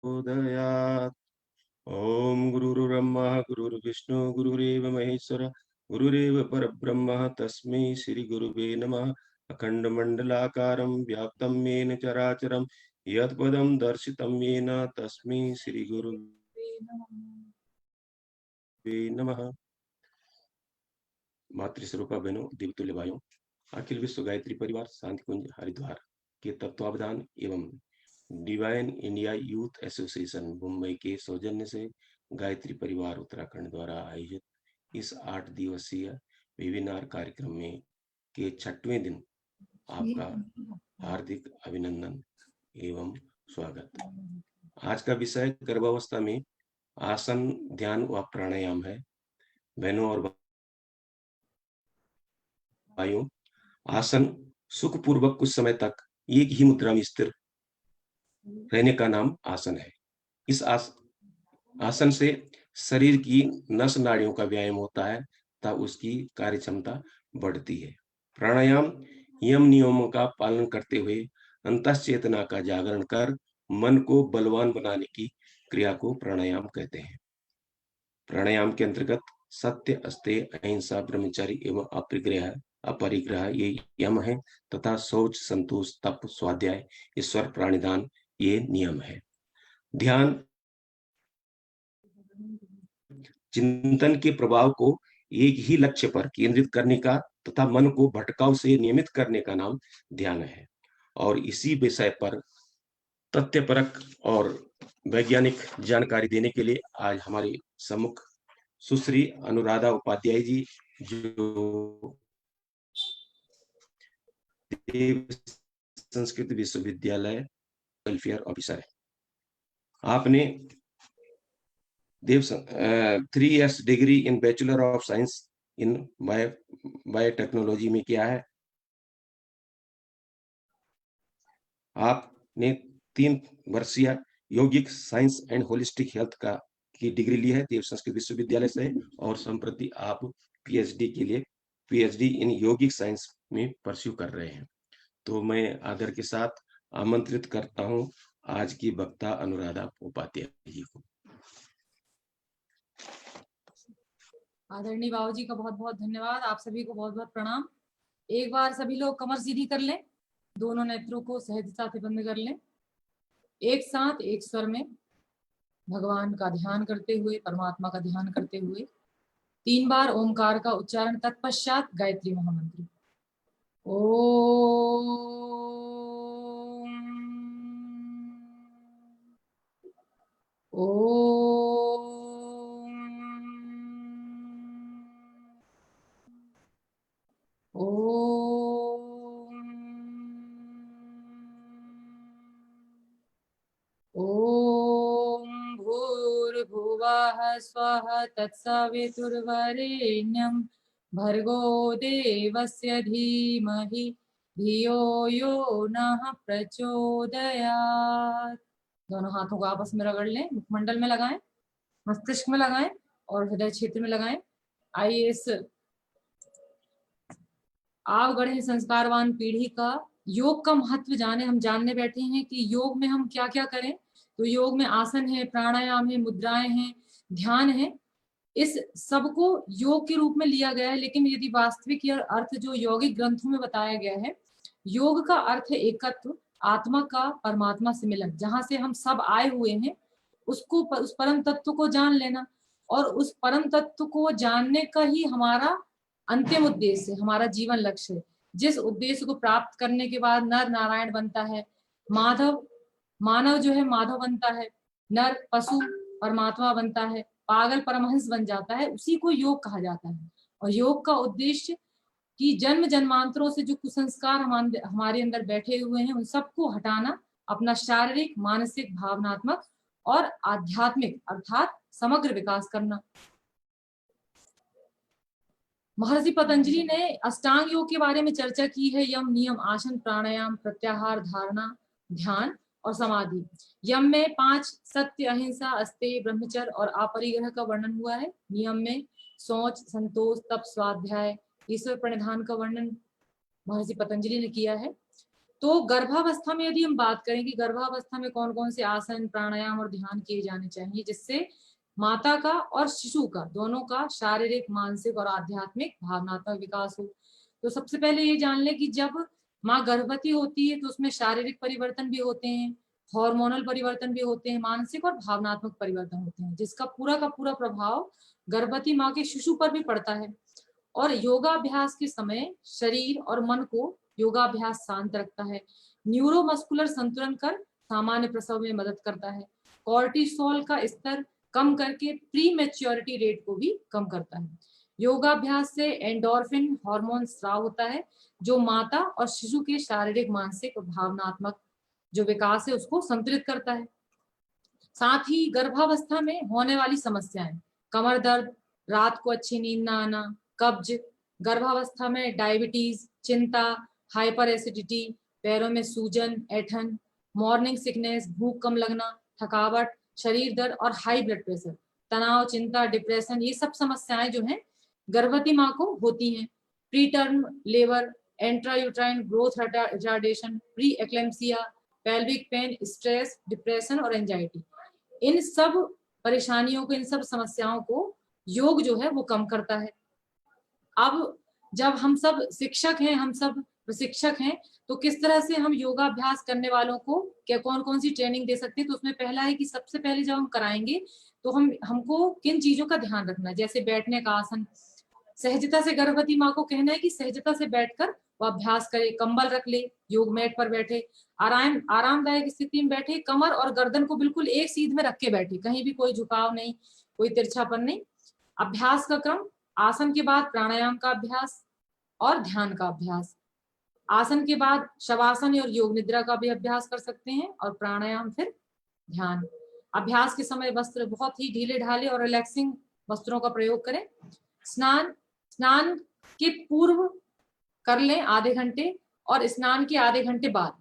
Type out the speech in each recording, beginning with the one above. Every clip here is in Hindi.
प्रचोदयात्। ओम गुरुर्ब्रह्मा गुरुर्विष्णु गुरुरेव महेश्वर गुरुरेव परब्रह्म तस्मै श्री गुरुवे नमः। अखंड मंडलाकारं व्याप्तं येन चराचरं यत्पदं दर्शितं येन तस्मै श्री गुरुवे नमः। मातृस्वरूपा बहनों, दिव्यतुल्य भाइयों, अखिल विश्व गायत्री परिवार शांति कुंज हरिद्वार के तत्वावधान एवं divine India youth association Mumbai के सौजन्य से गायत्री परिवार उत्तराखंड द्वारा आयोजित इस 8 दिवसीय वेबिनार कार्यक्रम में के 6वें दिन आपका हार्दिक अभिनंदन एवं स्वागत। आज का विषय गर्भावस्था में आसन, ध्यान व प्राणायाम है। बहनों और भाइयों, आसन सुखपूर्वक कुछ समय तक एक ही मुद्रा में स्थिर रहने का नाम आसन है। इस आसन से शरीर की नस नाड़ियों का व्यायाम होता है तथा उसकी कार्य क्षमता बढ़ती है। प्राणायाम यम नियमों का पालन करते हुए अंतःचेतना का जागरण कर मन को बलवान बनाने की क्रिया को प्राणायाम कहते हैं। प्राणायाम के अंतर्गत सत्य, अस्तेय, अहिंसा, ब्रह्मचर्य एवं अपरिग्रह ये यम है तथा शौच, संतोष, तप, स्वाध्याय, ईश्वर प्राणिदान ये नियम है। ध्यान चिंतन के प्रभाव को एक ही लक्ष्य पर केंद्रित करने का तथा मन को भटकाव से नियमित करने का नाम ध्यान है। और इसी विषय पर तथ्यपरक और वैज्ञानिक जानकारी देने के लिए आज हमारे सम्मुख सुश्री अनुराधा उपाध्याय जी, जो देव संस्कृत विश्वविद्यालय वेलफेयर ऑफिसर है। आपने देव 3 years degree in bachelor of science in biotechnology में किया है। आपने 3 वर्षीय यौगिक साइंस एंड होलिस्टिक हेल्थ की डिग्री ली है देव संस्कृत विश्वविद्यालय से, और संप्रति आप पीएचडी के लिए पीएचडी इन यौगिक साइंस में परस्यू कर रहे हैं। तो मैं आदर के साथ आमंत्रित करता हूं आज की वक्ता अनुराधा उपाध्याय जी को। आदरणीय बाबू जी का बहुत बहुत धन्यवाद। आप सभी को बहुत बहुत प्रणाम। एक बार सभी लोग कमर सीधी कर लें, दोनों नेत्रों को सहजता से बंद कर लें। एक साथ एक स्वर में भगवान का ध्यान करते हुए, परमात्मा का ध्यान करते हुए 3 बार ओमकार का उच्चारण, तत्पश्चात गायत्री महामंत्र। ओम भूर्भुवः स्वः तत्सवितुर्वरेण्यं भर्गो देवस्य धीमहि धियो यो नः प्रचोदयात्। दोनों हाथों को आपस में रगड़ लें, मुखमंडल में लगाएं, मस्तिष्क में लगाएं और हृदय क्षेत्र में लगाएं। आइए इस आवगढ़ संस्कारवान पीढ़ी का योग का महत्व जाने। हम जानने बैठे हैं कि योग में हम क्या क्या करें। तो योग में आसन है, प्राणायाम है, मुद्राएं हैं, ध्यान है। इस सबको योग के रूप में लिया गया है, लेकिन यदि वास्तविक अर्थ जो यौगिक ग्रंथों में बताया गया है, योग का अर्थ है एकत्व, आत्मा का परमात्मा से मिलन। जहां से हम सब आए हुए हैं उसको, उस परम तत्व को जान लेना, और उस परम तत्व को जानने का ही हमारा अंतिम उद्देश्य, हमारा जीवन लक्ष्य है। जिस उद्देश्य को प्राप्त करने के बाद नर नारायण बनता है, मानव जो है माधव बनता है, नर पशु परमात्मा बनता है, पागल परमहंस बन जाता है, उसी को योग कहा जाता है। और योग का उद्देश्य कि जन्म जन्मांतरों से जो कुसंस्कार हमारे अंदर बैठे हुए हैं उन सबको हटाना, अपना शारीरिक, मानसिक, भावनात्मक और आध्यात्मिक अर्थात समग्र विकास करना। महर्षि पतंजलि ने अष्टांग योग के बारे में चर्चा की है। यम, नियम, आसन, प्राणायाम, प्रत्याहार, धारणा, ध्यान और समाधि। यम में 5 सत्य, अहिंसा, अस्तेय, ब्रह्मचर्य और अपरिग्रह का वर्णन हुआ है। नियम में शौच, संतोष, तप, स्वाध्याय, ईश्वर प्रणिधान का वर्णन महर्षि पतंजलि ने किया है। तो गर्भावस्था में यदि हम बात करें कि गर्भावस्था में कौन कौन से आसन, प्राणायाम और ध्यान किए जाने चाहिए जिससे माता का और शिशु का दोनों का शारीरिक, मानसिक और आध्यात्मिक भावनात्मक विकास हो। तो सबसे पहले ये जान ले कि जब माँ गर्भवती होती है तो उसमें शारीरिक परिवर्तन भी होते हैं, हार्मोनल परिवर्तन भी होते हैं, मानसिक और भावनात्मक परिवर्तन होते हैं, जिसका पूरा का पूरा प्रभाव गर्भवती माँ के शिशु पर भी पड़ता है। और योगाभ्यास के समय शरीर और मन को योगाभ्यास शांत रखता है, न्यूरोमस्कुलर संतुलन कर सामान्य प्रसव में मदद करता है, कॉर्टिसोल का स्तर कम करके प्री मैच्योरिटी रेट को भी कम करता है। योगाभ्यास से एंडोर्फिन हार्मोन स्राव होता है जो माता और शिशु के शारीरिक, मानसिक और भावनात्मक जो विकास है उसको संतुलित करता है। साथ ही गर्भावस्था में होने वाली समस्याएं, कमर दर्द, रात को अच्छी नींद ना आना, कब्ज, गर्भावस्था में डायबिटीज, चिंता, हाइपर एसिडिटी, पैरों में सूजन, ऐठन, मॉर्निंग सिकनेस, भूख कम लगना, थकावट, शरीर दर्द और हाई ब्लड प्रेशर, तनाव, चिंता, डिप्रेशन, ये सब समस्याएं जो हैं गर्भवती माँ को होती हैं। Pre term labour, intrauterine growth retardation, pre eclampsia, pelvic pain, stress, depression और एंजाइटी, इन सब परेशानियों को, इन सब समस्याओं को योग जो है वो कम करता है। अब जब हम सब शिक्षक हैं, हम सब प्रशिक्षक हैं, तो किस तरह से हम योगाभ्यास करने वालों को क्या कौन कौन सी ट्रेनिंग दे सकते हैं, तो उसमें पहला है कि सबसे पहले जब हम कराएंगे तो हमको किन चीजों का ध्यान रखना है, जैसे बैठने का आसन, सहजता से गर्भवती माँ को कहना है कि सहजता से बैठकर वो अभ्यास करे, कंबल रख ले, योग मैट पर बैठे, आरामदायक स्थिति में बैठे, कमर और गर्दन को बिल्कुल एक सीध में रख के बैठे, कहीं भी कोई झुकाव नहीं, कोई तिरछापन नहीं। अभ्यास का क्रम, आसन के बाद प्राणायाम का अभ्यास और ध्यान का अभ्यास, आसन के बाद शवासन और योग निद्रा का भी अभ्यास कर सकते हैं, और प्राणायाम फिर ध्यान। अभ्यास के समय वस्त्र बहुत ही ढीले ढाले और रिलैक्सिंग वस्त्रों का प्रयोग करें। स्नान के पूर्व कर लें आधे घंटे, और स्नान के आधे घंटे बाद,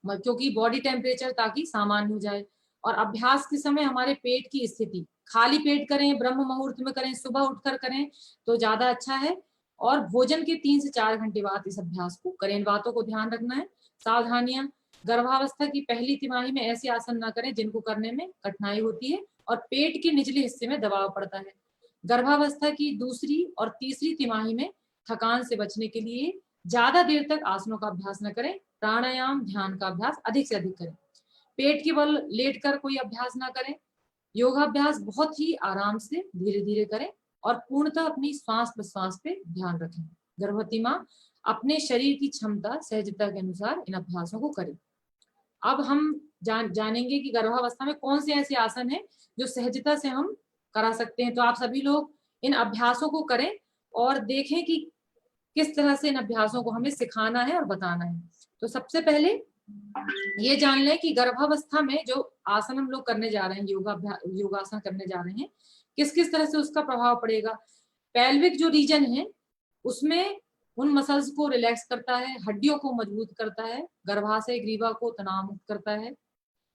क्योंकि बॉडी टेम्परेचर ताकि सामान्य हो जाए। और अभ्यास के समय हमारे पेट की स्थिति, खाली पेट करें, ब्रह्म मुहूर्त में करें, सुबह उठकर करें तो ज्यादा अच्छा है, और भोजन के 3 से 4 घंटे बाद इस अभ्यास को करें। इन बातों को ध्यान रखना है। सावधानियां, गर्भावस्था की पहली तिमाही में ऐसे आसन ना करें जिनको करने में कठिनाई होती है और पेट के निचले हिस्से में दबाव पड़ता है। गर्भावस्था की दूसरी और तीसरी तिमाही में थकान से बचने के लिए ज्यादा देर तक आसनों का अभ्यास न करें, प्राणायाम, ध्यान का अभ्यास अधिक से अधिक करें। पेट के बल लेटकर कोई अभ्यास ना करें। योगाभ्यास बहुत ही आराम से धीरे धीरे करें और पूर्णतः अपनी श्वास प्रश्वास पे ध्यान रखें। गर्भवती माँ अपने शरीर की क्षमता, सहजता के अनुसार इन अभ्यासों को करें। अब हम जानेंगे कि गर्भावस्था में कौन से ऐसे आसन हैं जो सहजता से हम करा सकते हैं। तो आप सभी लोग इन अभ्यासों को करें और देखें कि किस तरह से इन अभ्यासों को हमें सिखाना है और बताना है। तो सबसे पहले ये जान लें कि गर्भावस्था में जो आसन हम लोग करने जा रहे हैं, योगासन करने जा रहे हैं, किस किस तरह से उसका प्रभाव पड़ेगा। पेल्विक जो रीजन है उसमें उन मसल्स को रिलैक्स करता है, हड्डियों को मजबूत करता है, गर्भाशय ग्रीवा को तनाव मुक्त करता है,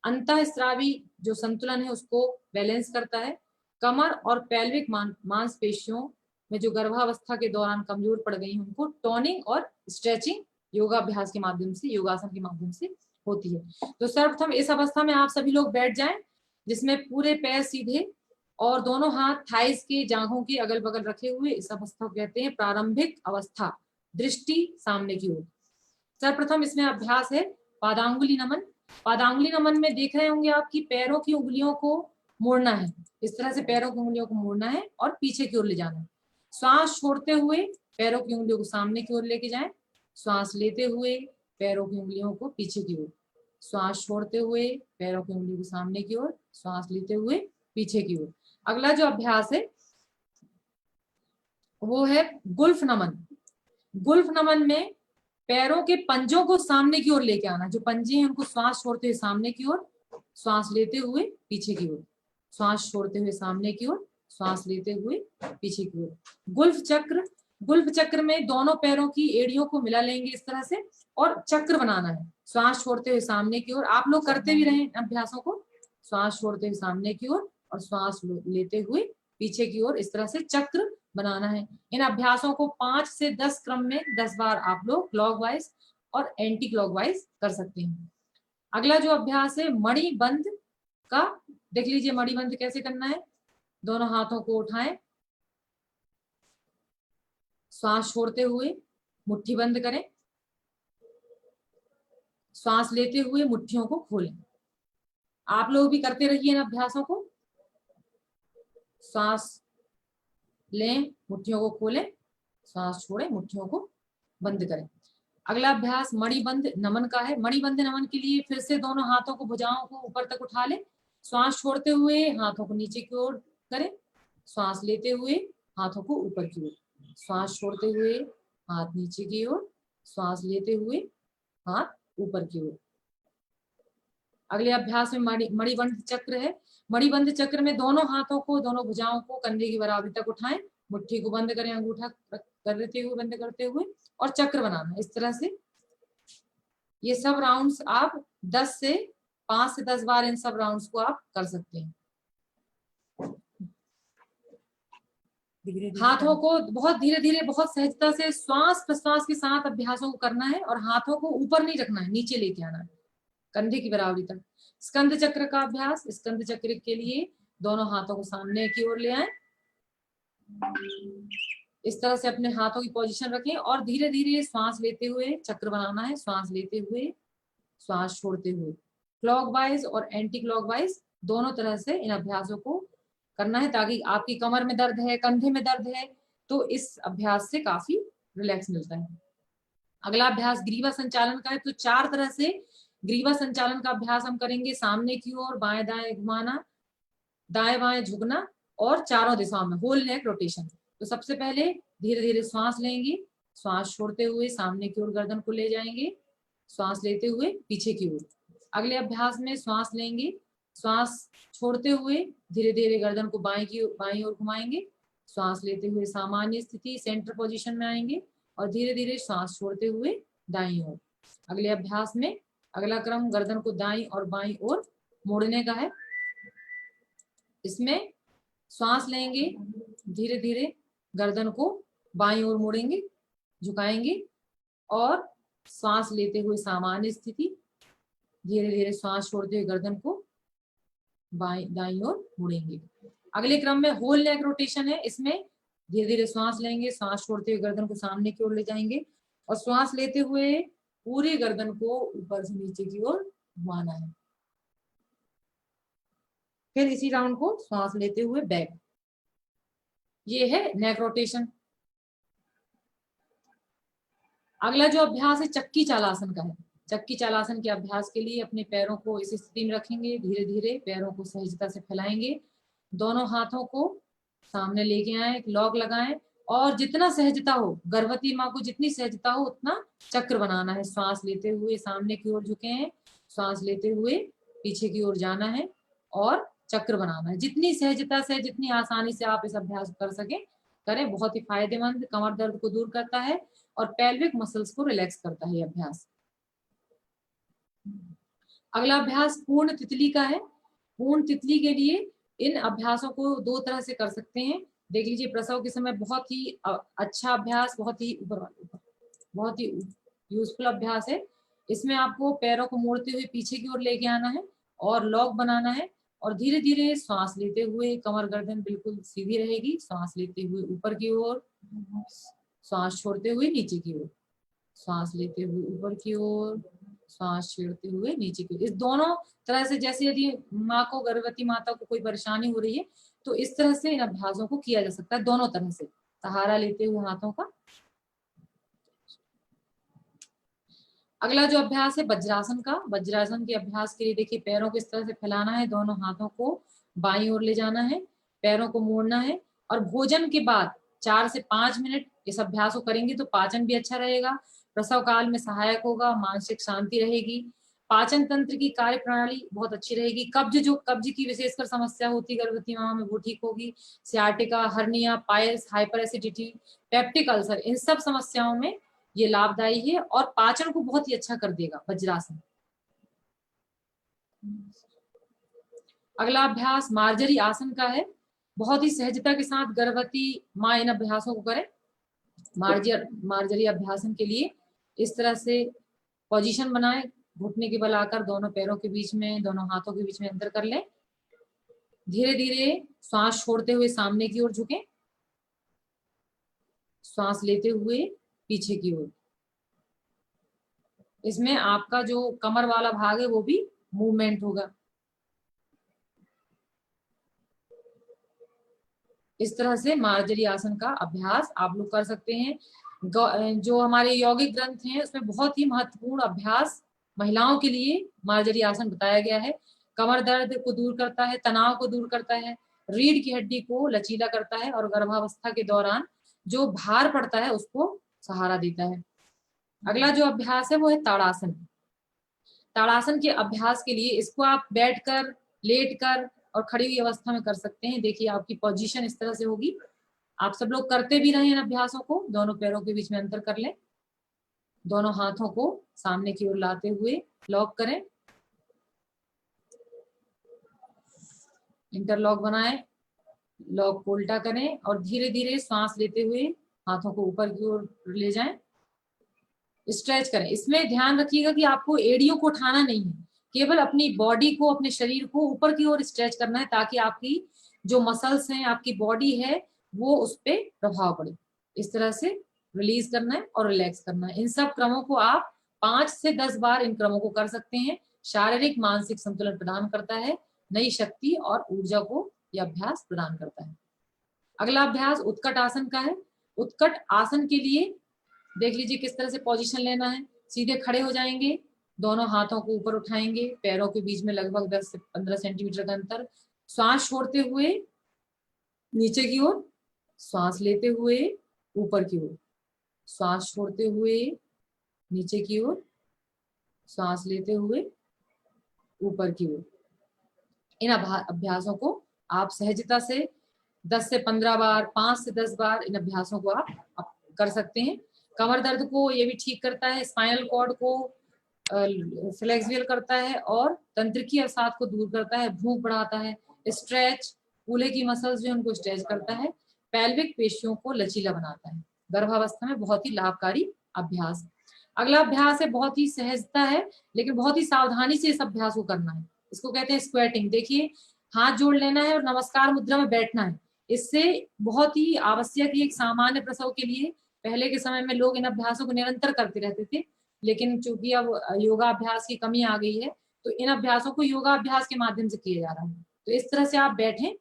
अंतःस्रावी जो संतुलन है उसको बैलेंस करता है, कमर और पेल्विक मांसपेशियों में जो गर्भावस्था के दौरान कमजोर पड़ गई उनको टोनिंग और स्ट्रेचिंग योगाभ्यास के माध्यम से, योगासन के माध्यम से होती है। तो सर्वप्रथम इस अवस्था में आप सभी लोग बैठ जाएं जिसमें पूरे पैर सीधे और दोनों हाथ थाइस के जांघों के अगल बगल रखे हुए, इस अवस्था को कहते हैं प्रारंभिक अवस्था, दृष्टि सामने की ओर। सर्वप्रथम इसमें अभ्यास है पादांगुली नमन। पादांगुली नमन में देख रहे होंगे आप कि पैरों की उंगलियों को मोड़ना है, इस तरह से पैरों की उंगलियों को मोड़ना है और पीछे की ओर ले जाना है। श्वास छोड़ते हुए पैरों की उंगलियों को सामने की ओर लेके जाएं, श्वास लेते हुए पैरों की उंगलियों को पीछे की ओर, श्वास छोड़ते हुए पैरों की उंगलियों को सामने की ओर, श्वास लेते हुए पीछे की ओर। अगला जो अभ्यास है वो है गुल्फ नमन। गुल्फ नमन में पैरों के पंजों को सामने की ओर लेके आना, जो पंजे हैं उनको श्वास छोड़ते हुए सामने की ओर, श्वास लेते हुए पीछे की ओर, श्वास छोड़ते हुए सामने की ओर, श्वास लेते हुए पीछे की ओर। गुल्फ चक्र, गुल्फ चक्र में दोनों पैरों की एड़ियों को मिला लेंगे इस तरह से और चक्र बनाना है, श्वास छोड़ते हुए सामने की ओर। आप लोग करते भी रहे अभ्यासों को, श्वास छोड़ते हुए सामने की ओर और श्वास लेते हुए पीछे की ओर, इस तरह से चक्र बनाना है। इन अभ्यासों को 5 से 10 क्रम में 10 बार आप लोग क्लॉकवाइज और एंटी क्लॉकवाइज कर सकते हैं। अगला जो अभ्यास है मणि बंद का, देख लीजिए मणि बंद कैसे करना है। दोनों हाथों को उठाएं, श्वास छोड़ते हुए मुट्ठी बंद करें, श्वास लेते हुए मुट्ठियों को खोलें। आप लोग भी करते रहिए इन अभ्यासों को। श्वास लें, मुट्ठियों को खोलें, श्वास छोड़ें, मुट्ठियों को बंद करें। अगला अभ्यास मणिबंध नमन का है। मणिबंध नमन के लिए फिर से दोनों हाथों को, भुजाओं को ऊपर तक उठा लें, श्वास छोड़ते हुए हाथों को नीचे की ओर करें, श्वास लेते हुए हाथों को ऊपर की ओर, श्वास छोड़ते हुए हाथ नीचे की ओर, श्वास लेते हुए हाथ ऊपर की ओर। अगले अभ्यास में मणिबंध चक्र है। मणिबंध चक्र में दोनों हाथों को, दोनों भुजाओं को कंधे की बराबरी तक उठाएं, मुट्ठी को बंद करें, अंगूठा करते हुए, बंद करते हुए, और चक्र बनाना इस तरह से। ये सब राउंड्स आप 5 से 10 बार इन सब राउंड्स को आप कर सकते हैं। हाथों को बहुत धीरे धीरे, बहुत सहजता से श्वास प्रश्वास के साथ अभ्यासों को करना है, और हाथों को ऊपर नहीं रखना है, नीचे लेके आना है कंधे की बराबरी तक। स्कंद चक्र का अभ्यास। स्कंद चक्र के लिए दोनों हाथों को सामने की ओर ले आए, इस तरह से अपने हाथों की पोजीशन रखें, और धीरे धीरे श्वास लेते हुए चक्र बनाना है, श्वास लेते हुए, श्वास छोड़ते हुए। क्लॉकवाइज और एंटी क्लॉकवाइज दोनों तरह से इन अभ्यासों को करना है, ताकि आपकी कमर में दर्द है, कंधे में दर्द है, तो इस अभ्यास से काफी रिलैक्स मिलता है। अगला अभ्यास ग्रीवा संचालन का है। तो 4 तरह से ग्रीवा संचालन का अभ्यास हम करेंगे। सामने की ओर, बाएं दाएं घुमाना, दाएं बाएं झुकना, और चारों दिशाओं में होल नेक रोटेशन। तो सबसे पहले धीरे धीरे श्वास लेंगे, श्वास छोड़ते हुए सामने की ओर गर्दन को ले जाएंगे, श्वास लेते हुए पीछे की ओर। अगले अभ्यास में श्वास लेंगे, श्वास छोड़ते हुए धीरे धीरे गर्दन को बाईं ओर घुमाएंगे, श्वास लेते हुए सामान्य स्थिति सेंटर पोजीशन में आएंगे, और धीरे धीरे श्वास छोड़ते हुए दाईं ओर। अगले अभ्यास में अगला क्रम गर्दन को दाईं और बाईं ओर मोड़ने का है। इसमें श्वास लेंगे, धीरे धीरे गर्दन को बाईं ओर मोड़ेंगे, झुकाएंगे, और श्वास लेते हुए सामान्य स्थिति, धीरे धीरे श्वास छोड़ते हुए गर्दन को दाईं ओर मुड़ेंगे। अगले क्रम में होल नेक रोटेशन है। इसमें धीरे धीरे श्वास लेंगे, श्वास छोड़ते हुए गर्दन को सामने की ओर ले जाएंगे, और श्वास लेते हुए पूरी गर्दन को ऊपर से नीचे की ओर घुमाना है। फिर इसी राउंड को श्वास लेते हुए बैक। ये है नेक रोटेशन। अगला जो अभ्यास है चक्की चालासन का है। चक्की चालासन के अभ्यास के लिए अपने पैरों को इस स्थिति में रखेंगे, धीरे धीरे पैरों को सहजता से फैलाएंगे, दोनों हाथों को सामने लेके आए, एक लॉक लगाएं, और जितना सहजता हो, गर्भवती माँ को जितनी सहजता हो उतना चक्र बनाना है। श्वास लेते हुए सामने की ओर झुके हैं, श्वास लेते हुए पीछे की ओर जाना है, और चक्र बनाना है। जितनी सहजता से, जितनी आसानी से आप इस अभ्यास कर सके करें। बहुत ही फायदेमंद, कमर दर्द को दूर करता है और पेल्विक मसल्स को रिलैक्स करता है ये अभ्यास। अगला अभ्यास पूर्ण तितली का है। पूर्ण तितली के लिए इन अभ्यासों को 2 तरह से कर सकते हैं। देख लीजिए, प्रसव के समय बहुत ही अच्छा अभ्यास, बहुत ही यूजफुल अभ्यास है। इसमें आपको पैरों को मोड़ते हुए पीछे की ओर लेके आना है, और लॉक बनाना है, और धीरे धीरे श्वास लेते हुए कमर गर्दन बिल्कुल सीधी रहेगी, श्वास लेते हुए ऊपर की ओर, श्वास छोड़ते हुए नीचे की ओर, श्वास लेते हुए ऊपर की ओर, श्वास छोड़ते हुए नीचे की ओर। इस दोनों तरह से, जैसे यदि माँ को, गर्भवती माता को कोई परेशानी हो रही है, तो इस तरह से इन अभ्यासों को किया जा सकता है, दोनों तरह से, सहारा लेते हुए हाथों का। अगला जो अभ्यास है वज्रासन का। वज्रासन के अभ्यास के लिए देखिए, पैरों को इस तरह से फैलाना है, दोनों हाथों को बाईं ओर ले जाना है, पैरों को मोड़ना है, और भोजन के बाद 4 से 5 मिनट इस अभ्यास को करेंगे तो पाचन भी अच्छा रहेगा, प्रसव काल में सहायक होगा, मानसिक शांति रहेगी, पाचन तंत्र की कार्य प्रणाली बहुत अच्छी रहेगी। कब्ज की विशेषकर समस्या होती गर्भवती माँ में, वो ठीक होगी। Sciatica, hernia, piles, hyper acidity, peptic ulcer, इन सब समस्याओं में ये लाभदायी है, और पाचन को बहुत ही अच्छा कर देगा वज्रासन। अगला अभ्यास मार्जरी आसन का है। बहुत ही सहजता के साथ गर्भवती माँ इन अभ्यासों को करे। मार्जरी अभ्यासन के लिए इस तरह से पोजीशन बनाए, घुटने के बल आकर दोनों पैरों के बीच में, दोनों हाथों के बीच में अंतर कर लें। धीरे धीरे श्वास छोड़ते हुए सामने की ओर झुकें, श्वास लेते हुए पीछे की ओर। इसमें आपका जो कमर वाला भाग है वो भी मूवमेंट होगा। इस तरह से मार्जरी आसन का अभ्यास आप लोग कर सकते हैं। जो हमारे यौगिक ग्रंथ हैं उसमें बहुत ही महत्वपूर्ण अभ्यास महिलाओं के लिए मार्जरी आसन बताया गया है। कमर दर्द को दूर करता है, तनाव को दूर करता है, रीढ़ की हड्डी को लचीला करता है और गर्भावस्था के दौरान जो भार पड़ता है उसको सहारा देता है। अगला जो अभ्यास है वो है ताड़ासन। ताड़ासन के अभ्यास के लिए इसको आप बैठकर, लेटकर और खड़ी हुई अवस्था में कर सकते हैं। देखिए आपकी पोजीशन इस तरह से होगी। आप सब लोग करते भी रहे इन अभ्यासों को। दोनों पैरों के बीच में अंतर कर लें, दोनों हाथों को सामने की ओर लाते हुए लॉक करें, इंटरलॉक बनाएं, लॉक को उल्टा करें और धीरे धीरे सांस लेते हुए हाथों को ऊपर की ओर ले जाएं, स्ट्रेच करें। इसमें ध्यान रखिएगा कि आपको एड़ियों को उठाना नहीं है, केवल अपनी बॉडी को, अपने शरीर को ऊपर की ओर स्ट्रेच करना है ताकि आपकी जो मसल्स हैं, आपकी बॉडी है, वो उस पर प्रभाव पड़े। इस तरह से रिलीज करना है और रिलैक्स करना है। इन सब क्रमों को आप 5 से 10 बार इन क्रमों को कर सकते हैं। शारीरिक मानसिक संतुलन प्रदान करता है, नई शक्ति और ऊर्जा को यह अभ्यास प्रदान करता है। अगला अभ्यास उत्कट आसन का है। उत्कट आसन के लिए देख लीजिए किस तरह से पोजीशन लेना है। सीधे खड़े हो जाएंगे, दोनों हाथों को ऊपर उठाएंगे, पैरों के बीच में लगभग 10 से 15 सेंटीमीटर का अंतर। श्वास छोड़ते हुए नीचे की ओर, श्वास लेते हुए ऊपर की ओर, श्वास छोड़ते हुए नीचे की ओर, श्वास लेते हुए ऊपर की ओर। इन अभ्यासों को आप सहजता से 10 से 15 बार, 5 से 10 बार इन अभ्यासों को आप कर सकते हैं। कमर दर्द को ये भी ठीक करता है, स्पाइनल कॉर्ड को फ्लेक्सिबल करता है और तंत्रिकीय अवसाद को दूर करता है, भूख बढ़ाता है, स्ट्रेच, कूल्हे की मसल्स जो उनको स्ट्रेच करता है, पेल्विक पेशियों को लचीला बनाता है। गर्भावस्था में बहुत ही लाभकारी अभ्यास। अगला अभ्यास है, बहुत ही सहजता है लेकिन बहुत ही सावधानी से इस अभ्यास को करना है। इसको कहते हैं स्क्वेटिंग। देखिए हाथ जोड़ लेना है और नमस्कार मुद्रा में बैठना है। इससे बहुत ही आवश्यक है। एक सामान्य प्रसव के लिए पहले के समय में लोग इन अभ्यासों को निरंतर करते रहते थे, लेकिन चूंकि अब योगाभ्यास की कमी आ गई है तो इन अभ्यासों को योगाभ्यास के माध्यम से किया जा रहा है। तो इस तरह से आप बैठें,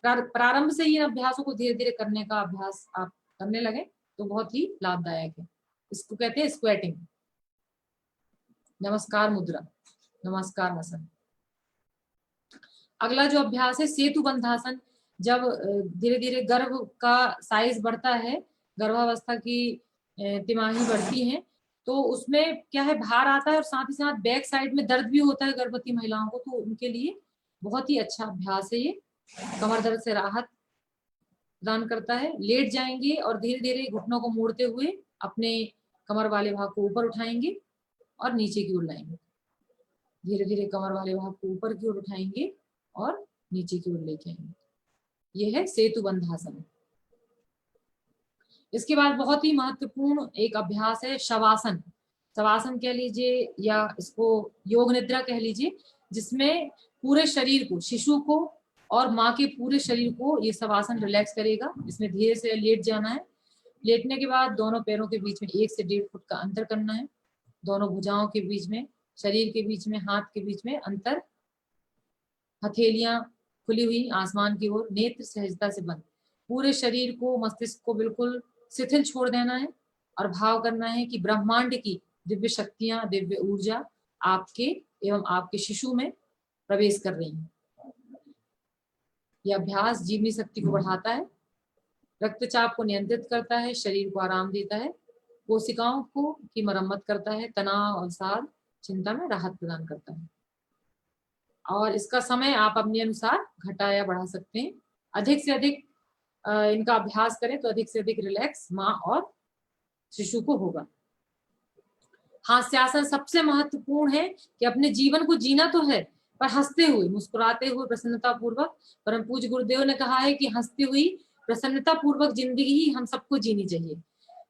प्रारंभ से ही इन अभ्यासों को धीरे धीरे करने का अभ्यास आप करने लगे तो बहुत ही लाभदायक है। इसको कहते हैं स्क्वेटिंग, नमस्कार मुद्रा, नमस्कार आसन। अगला जो अभ्यास है सेतु बंधासन। जब धीरे धीरे गर्भ का साइज बढ़ता है, गर्भावस्था की तिमाही बढ़ती है, तो उसमें क्या है, भार आता है और साथ ही साथ बैक साइड में दर्द भी होता है गर्भवती महिलाओं को, तो उनके लिए बहुत ही अच्छा अभ्यास है ये। कमर दर्द से राहत प्रदान करता है। लेट जाएंगे और धीरे धीरे घुटनों को मोड़ते हुए अपने कमर वाले भाग को ऊपर उठाएंगे और नीचे की ओर लाएंगे। धीरे धीरे कमर वाले भाग को ऊपर की ओर उठाएंगे और नीचे की ओर लेके आएंगे। यह है सेतु बंधासन। इसके बाद बहुत ही महत्वपूर्ण एक अभ्यास है शवासन। शवासन कह लीजिए या इसको योग निद्रा कह लीजिए, जिसमें पूरे शरीर को, शिशु को और माँ के पूरे शरीर को ये शवासन रिलैक्स करेगा। इसमें धीरे से लेट जाना है। लेटने के बाद दोनों पैरों के बीच में 1 से 1.5 फुट का अंतर करना है। दोनों भुजाओं के बीच में, शरीर के बीच में, हाथ के बीच में अंतर। हथेलियां खुली हुई आसमान की ओर, नेत्र सहजता से बंद। पूरे शरीर को, मस्तिष्क को बिल्कुल शिथिल छोड़ देना है और भाव करना है कि ब्रह्मांड की दिव्य शक्तियां, दिव्य ऊर्जा आपके एवं आपके शिशु में प्रवेश कर रही हैं। यह अभ्यास जीवनी शक्ति को बढ़ाता है, रक्तचाप को नियंत्रित करता है, शरीर को आराम देता है, कोशिकाओं को की मरम्मत करता है, तनाव, अवसाद, चिंता में राहत प्रदान करता है। और इसका समय आप अपने अनुसार घटा या बढ़ा सकते हैं। अधिक से अधिक इनका अभ्यास करें तो अधिक से अधिक रिलैक्स माँ और शिशु को होगा। हास्यासन सबसे महत्वपूर्ण है कि अपने जीवन को जीना तो है पर हंसते हुए, मुस्कुराते हुए, प्रसन्नता पूर्वक। परम पूज्य गुरुदेव ने कहा है कि हंसती हुई प्रसन्नता पूर्वक जिंदगी ही हम सबको जीनी चाहिए।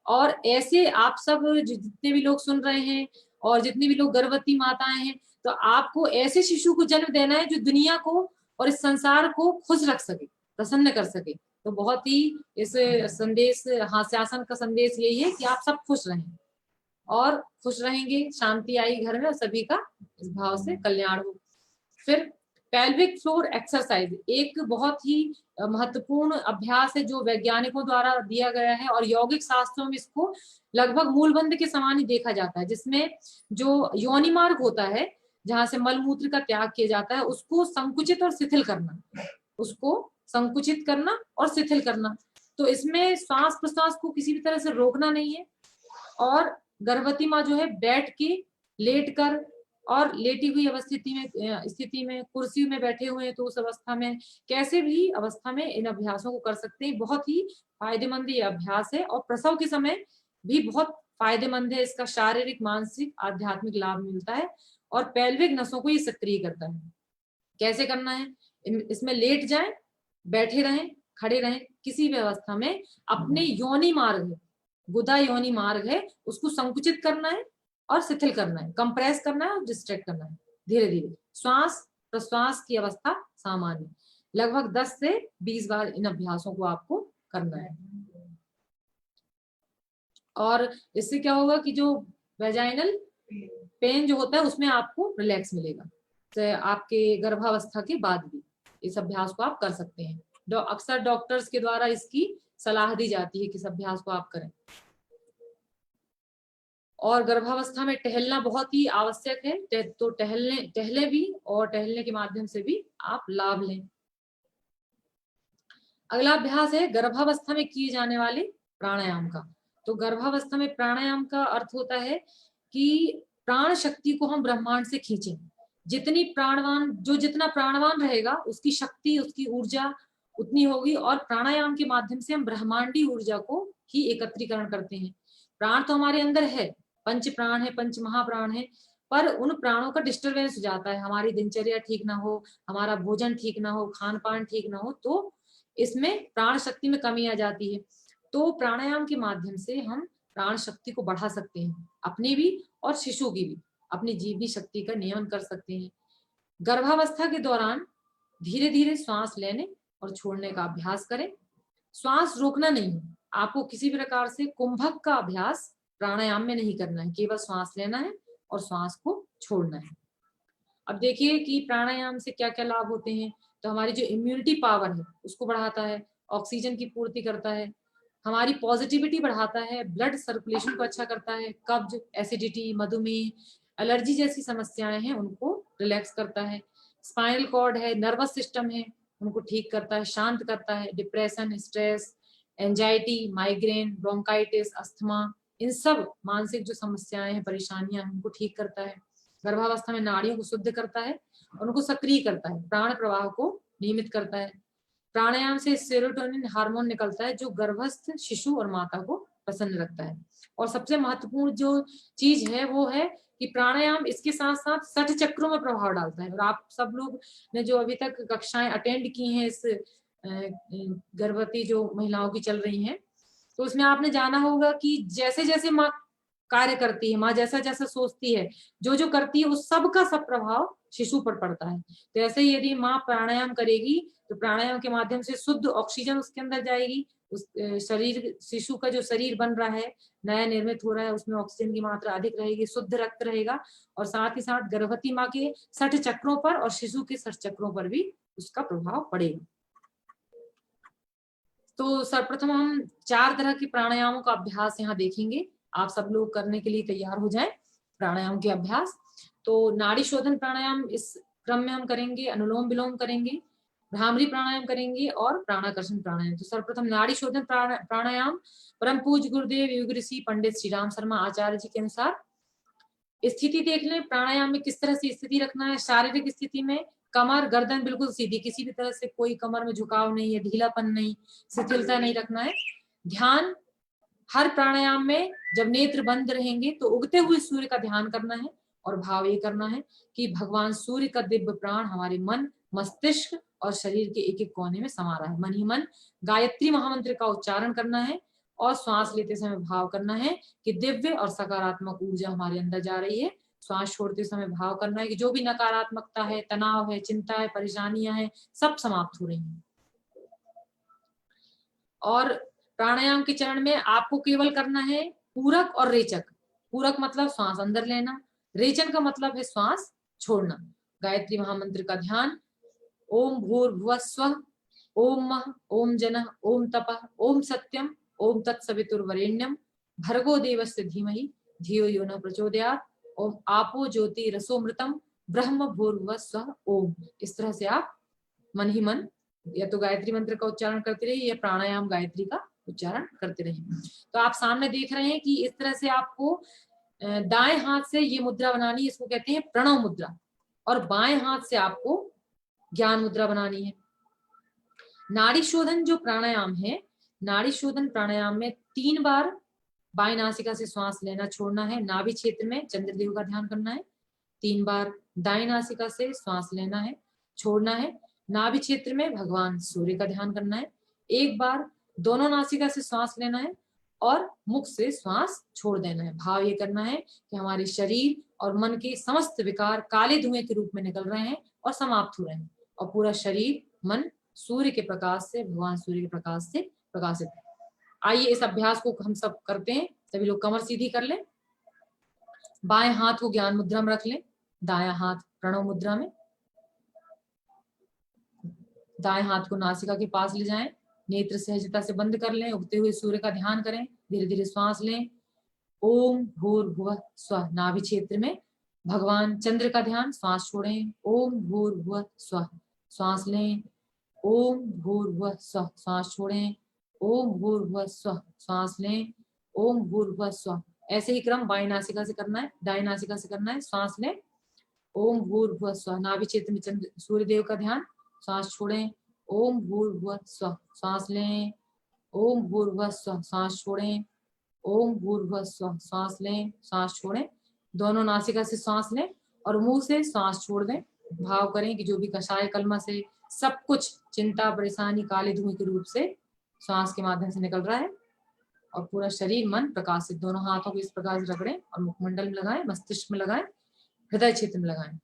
और ऐसे आप सब जितने भी लोग सुन रहे हैं और जितनी भी लोग गर्भवती माताएं हैं, तो आपको ऐसे शिशु को जन्म देना है जो दुनिया को और इस संसार को खुश रख सके, प्रसन्न कर सके। तो बहुत ही इस संदेश, हास्यासन का संदेश यही है कि आप सब खुश रहें, और खुश रहेंगे, शांति आई घर में, और सभी का इस भाव से कल्याण हो। फिर पेल्विक फ्लोर एक्सरसाइज एक बहुत ही महत्वपूर्ण अभ्यास है जो वैज्ञानिकों द्वारा दिया गया है, और यौगिक शास्त्रों में इसको लगभग मूलबंध के समान ही देखा जाता है, जिसमें जो योनि मार्ग होता है, जहां से मलमूत्र का त्याग किया जाता है, उसको संकुचित और शिथिल करना, उसको संकुचित करना और शिथिल करना। तो इसमें श्वास प्रश्वास को किसी भी तरह से रोकना नहीं है, और गर्भवती माँ जो है बैठ के, लेट कर और लेटी हुई स्थिति में कुर्सी में बैठे हुए हैं, तो उस अवस्था में कैसे भी अवस्था में इन अभ्यासों को कर सकते हैं। बहुत ही फायदेमंद ये अभ्यास है, और प्रसव के समय भी बहुत फायदेमंद है। इसका शारीरिक, मानसिक, आध्यात्मिक लाभ मिलता है, और पेल्विक नसों को ये सक्रिय करता है। कैसे करना है? इसमें लेट जाएं, बैठे रहें, खड़े रहें, किसी भी अवस्था में अपने योनि मार्ग है, गुदा योनि मार्ग है, उसको संकुचित करना है और शिथिल करना है, कंप्रेस करना है और डिस्ट्रैक्ट करना है धीरे धीरे। श्वास प्रश्वास की अवस्था सामान्य, लगभग 10 से 20 बार इन अभ्यासों को आपको करना है। और इससे क्या होगा कि जो वेजाइनल पेन जो होता है उसमें आपको रिलैक्स मिलेगा। तो आपके गर्भावस्था के बाद भी इस अभ्यास को आप कर सकते हैं। अक्सर डॉक्टर्स के द्वारा इसकी सलाह दी जाती है कि इस अभ्यास को आप करें। और गर्भावस्था में टहलना बहुत ही आवश्यक है, तो टहले भी, और टहलने के माध्यम से भी आप लाभ लें। अगला अभ्यास है गर्भावस्था में किए जाने वाले प्राणायाम का। तो गर्भावस्था में प्राणायाम का अर्थ होता है कि प्राण शक्ति को हम ब्रह्मांड से खींचें। जितना प्राणवान रहेगा उसकी शक्ति, उसकी ऊर्जा उतनी होगी, और प्राणायाम के माध्यम से हम ब्रह्मांडी ऊर्जा को ही एकत्रीकरण करते हैं। प्राण तो हमारे अंदर है, पंच प्राण है, पंच महाप्राण है, पर उन प्राणों का डिस्टरबेंस हो जाता है, हमारी दिनचर्या ठीक ना हो, हमारा भोजन ठीक ना हो, खान पान ठीक ना हो, तो इसमें प्राण शक्ति में कमी आ जाती है। तो प्राणायाम के माध्यम से हम प्राण शक्ति को बढ़ा सकते हैं, अपनी भी और शिशु की भी, अपनी जीवनी शक्ति का नियमन कर सकते हैं। गर्भावस्था के दौरान धीरे धीरे श्वास लेने और छोड़ने का अभ्यास करें। श्वास रोकना नहीं है, आपको किसी भी प्रकार से कुंभक का अभ्यास प्राणायाम में नहीं करना है, केवल श्वास लेना है और श्वास को छोड़ना है। अब देखिए कि प्राणायाम से क्या क्या लाभ होते हैं। तो हमारी जो इम्यूनिटी पावर है उसको बढ़ाता है, ऑक्सीजन की पूर्ति करता है, हमारी पॉजिटिविटी बढ़ाता है, ब्लड सर्कुलेशन को अच्छा करता है, कब्ज, एसिडिटी, मधुमेह, एलर्जी जैसी समस्याएं हैं उनको रिलैक्स करता है, स्पाइनल कॉर्ड है, नर्वस सिस्टम है, उनको ठीक करता है, शांत करता है, depression, stress, anxiety, migraine, bronchitis, asthma, इन सब मानसिक जो समस्याएं हैं, परेशानियां हैं, उनको ठीक करता है। गर्भावस्था में नाड़ियों को शुद्ध करता है, उनको सक्रिय करता है, प्राण प्रवाह को नियमित करता है। प्राणायाम से सेरोटोनिन हार्मोन निकलता है जो गर्भस्थ शिशु और माता को प्रसन्न रखता है। और सबसे महत्वपूर्ण जो चीज है वो है कि प्राणायाम इसके साथ साथ 60 चक्रों में प्रभाव डालता है। और आप सब लोग ने जो अभी तक कक्षाएं अटेंड की हैं इस गर्भवती जो महिलाओं की चल रही हैं, तो उसमें आपने जाना होगा कि जैसे जैसे माँ कार्य करती है, माँ जैसा जैसा सोचती है, जो जो करती है, उस सब का सब प्रभाव शिशु पर पड़ता है। तो ऐसे ही यदि माँ प्राणायाम करेगी तो प्राणायाम के माध्यम से शुद्ध ऑक्सीजन उसके अंदर जाएगी, उस शरीर, शिशु का जो शरीर बन रहा है, नया निर्मित हो रहा है, उसमें ऑक्सीजन की मात्रा अधिक रहेगी, शुद्ध रक्त रहेगा, और साथ ही साथ गर्भवती माँ के 60 चक्रों पर और शिशु के 60 चक्रों पर भी उसका प्रभाव पड़ेगा। तो सर्वप्रथम हम 4 तरह के प्राणायामों का अभ्यास यहाँ देखेंगे। आप सब लोग करने के लिए तैयार हो जाएं प्राणायाम के अभ्यास। तो नाड़ी शोधन प्राणायाम इस क्रम में हम करेंगे, अनुलोम विलोम करेंगे, भ्रामरी प्राणायाम करेंगे और प्राणाकर्षण प्राणायाम। तो सर्वप्रथम नाड़ी शोधन प्राणायाम परम पूज्य गुरुदेव युग ऋषि पंडित श्री राम शर्मा आचार्य जी के अनुसार स्थिति देख लें। प्राणायाम में किस तरह से स्थिति रखना है। शारीरिक स्थिति में कमर गर्दन बिल्कुल सीधी, किसी भी तरह से कोई कमर में झुकाव नहीं है, ढीलापन नहीं, शिथिलता नहीं रखना है। ध्यान हर प्राणायाम में जब नेत्र बंद रहेंगे तो उगते हुए सूर्य का ध्यान करना है, और भाव ये करना है कि भगवान सूर्य का दिव्य प्राण हमारे मन, मस्तिष्क और शरीर के एक एक कोने में समा रहा है। मन ही मन गायत्री महामंत्र का उच्चारण करना है, और श्वास लेते समय भाव करना है कि दिव्य और सकारात्मक ऊर्जा हमारे अंदर जा रही है। श्वास छोड़ते समय भाव करना है कि जो भी नकारात्मकता है, तनाव है, चिंता है, परेशानियां हैं, सब समाप्त हो रही हैं। और प्राणायाम के चरण में आपको केवल करना है पूरक और रेचक। पूरक मतलब श्वास अंदर लेना, रेचन का मतलब है श्वास छोड़ना। गायत्री महामंत्र का ध्यान, ओम भूर्भुवः स्वः, ओम मः, ओम जनः, ओम तपः, ओम सत्यम, ओम तत्सवितुर्वरेण्यम, भर्गो देवस्य धीमहि धियो यो न प्रचोदयात्, ओम आपो ज्योति रसोमृतम, ब्रह्म भूर्भुवः स्वः ओम। इस तरह से आप मन ही मन या तो गायत्री मंत्र का उच्चारण करते रहिए या प्राणायाम गायत्री का उच्चारण करते रहिए। तो आप सामने देख रहे हैं कि इस तरह से आपको दाएं हाथ से ये मुद्रा बनानी है, इसको कहते हैं प्रणव मुद्रा, और बाएं हाथ से आपको ज्ञान मुद्रा बनानी है। नाड़ी शोधन जो प्राणायाम है, नाड़ी शोधन प्राणायाम में 3 बार बाएं नासिका से श्वास लेना छोड़ना है, नाभि क्षेत्र में चंद्रदेव का ध्यान करना है। 3 बार दाएं नासिका से श्वास लेना है, छोड़ना है, नाभि क्षेत्र में भगवान सूर्य का ध्यान करना है। 1 बार दोनों नासिका से श्वास लेना है और मुख से श्वास छोड़ देना है। भाव ये करना है कि हमारे शरीर और मन के समस्त विकार काले धुएं के रूप में निकल रहे हैं और समाप्त हो रहे हैं, और पूरा शरीर मन सूर्य के प्रकाश से, भगवान सूर्य के प्रकाश से प्रकाशित है। आइए इस अभ्यास को हम सब करते हैं। सभी लोग कमर सीधी कर लें, बाएं हाथ को ज्ञान मुद्रा में रख लें, दायां हाथ प्रणव मुद्रा में, दाएं हाथ को नासिका के पास ले जाएं, नेत्र सहजता से बंद कर लें, उगते हुए सूर्य का ध्यान करें, धीरे धीरे श्वास लें। ओम भूर्भुवः स्वः, नाभि क्षेत्र में भगवान चंद्र का ध्यान, श्वास छोड़ें। ओम भूर्भुवः स्वः, श्वास लें। ओम भूर्भुवः स्वः, श्वास छोड़ें। ओम भूर्भुवः स्वः, श्वास लें। ओम भूर्भुवः स्वः। ऐसे ही क्रम बाएं नासिका से करना है, दाएं नासिका से करना है। श्वास लें, ओम भूर्भुवः स्वः, नाभि क्षेत्र में चंद्र सूर्य देव का ध्यान, श्वास छोड़ें। ओम भूर्भुवः स्वः, श्वास लें। ओम भूर्भुवः स्वः, श्वास छोड़ें। ओम भूर्भुवः स्वः, श्वास लें, श्वास छोड़ें। दोनों नासिका से श्वास लें और मुंह से श्वास छोड़ दें। भाव करें कि जो भी कषाय कलमा से सब कुछ चिंता, परेशानी काले धुएं के रूप से श्वास के माध्यम से निकल रहा है, और पूरा शरीर मन प्रकाशित। दोनों हाथों को इस प्रकार से रगड़ें और मुखमंडल में लगाएं, मस्तिष्क में लगाएं, हृदय क्षेत्र में लगाएं।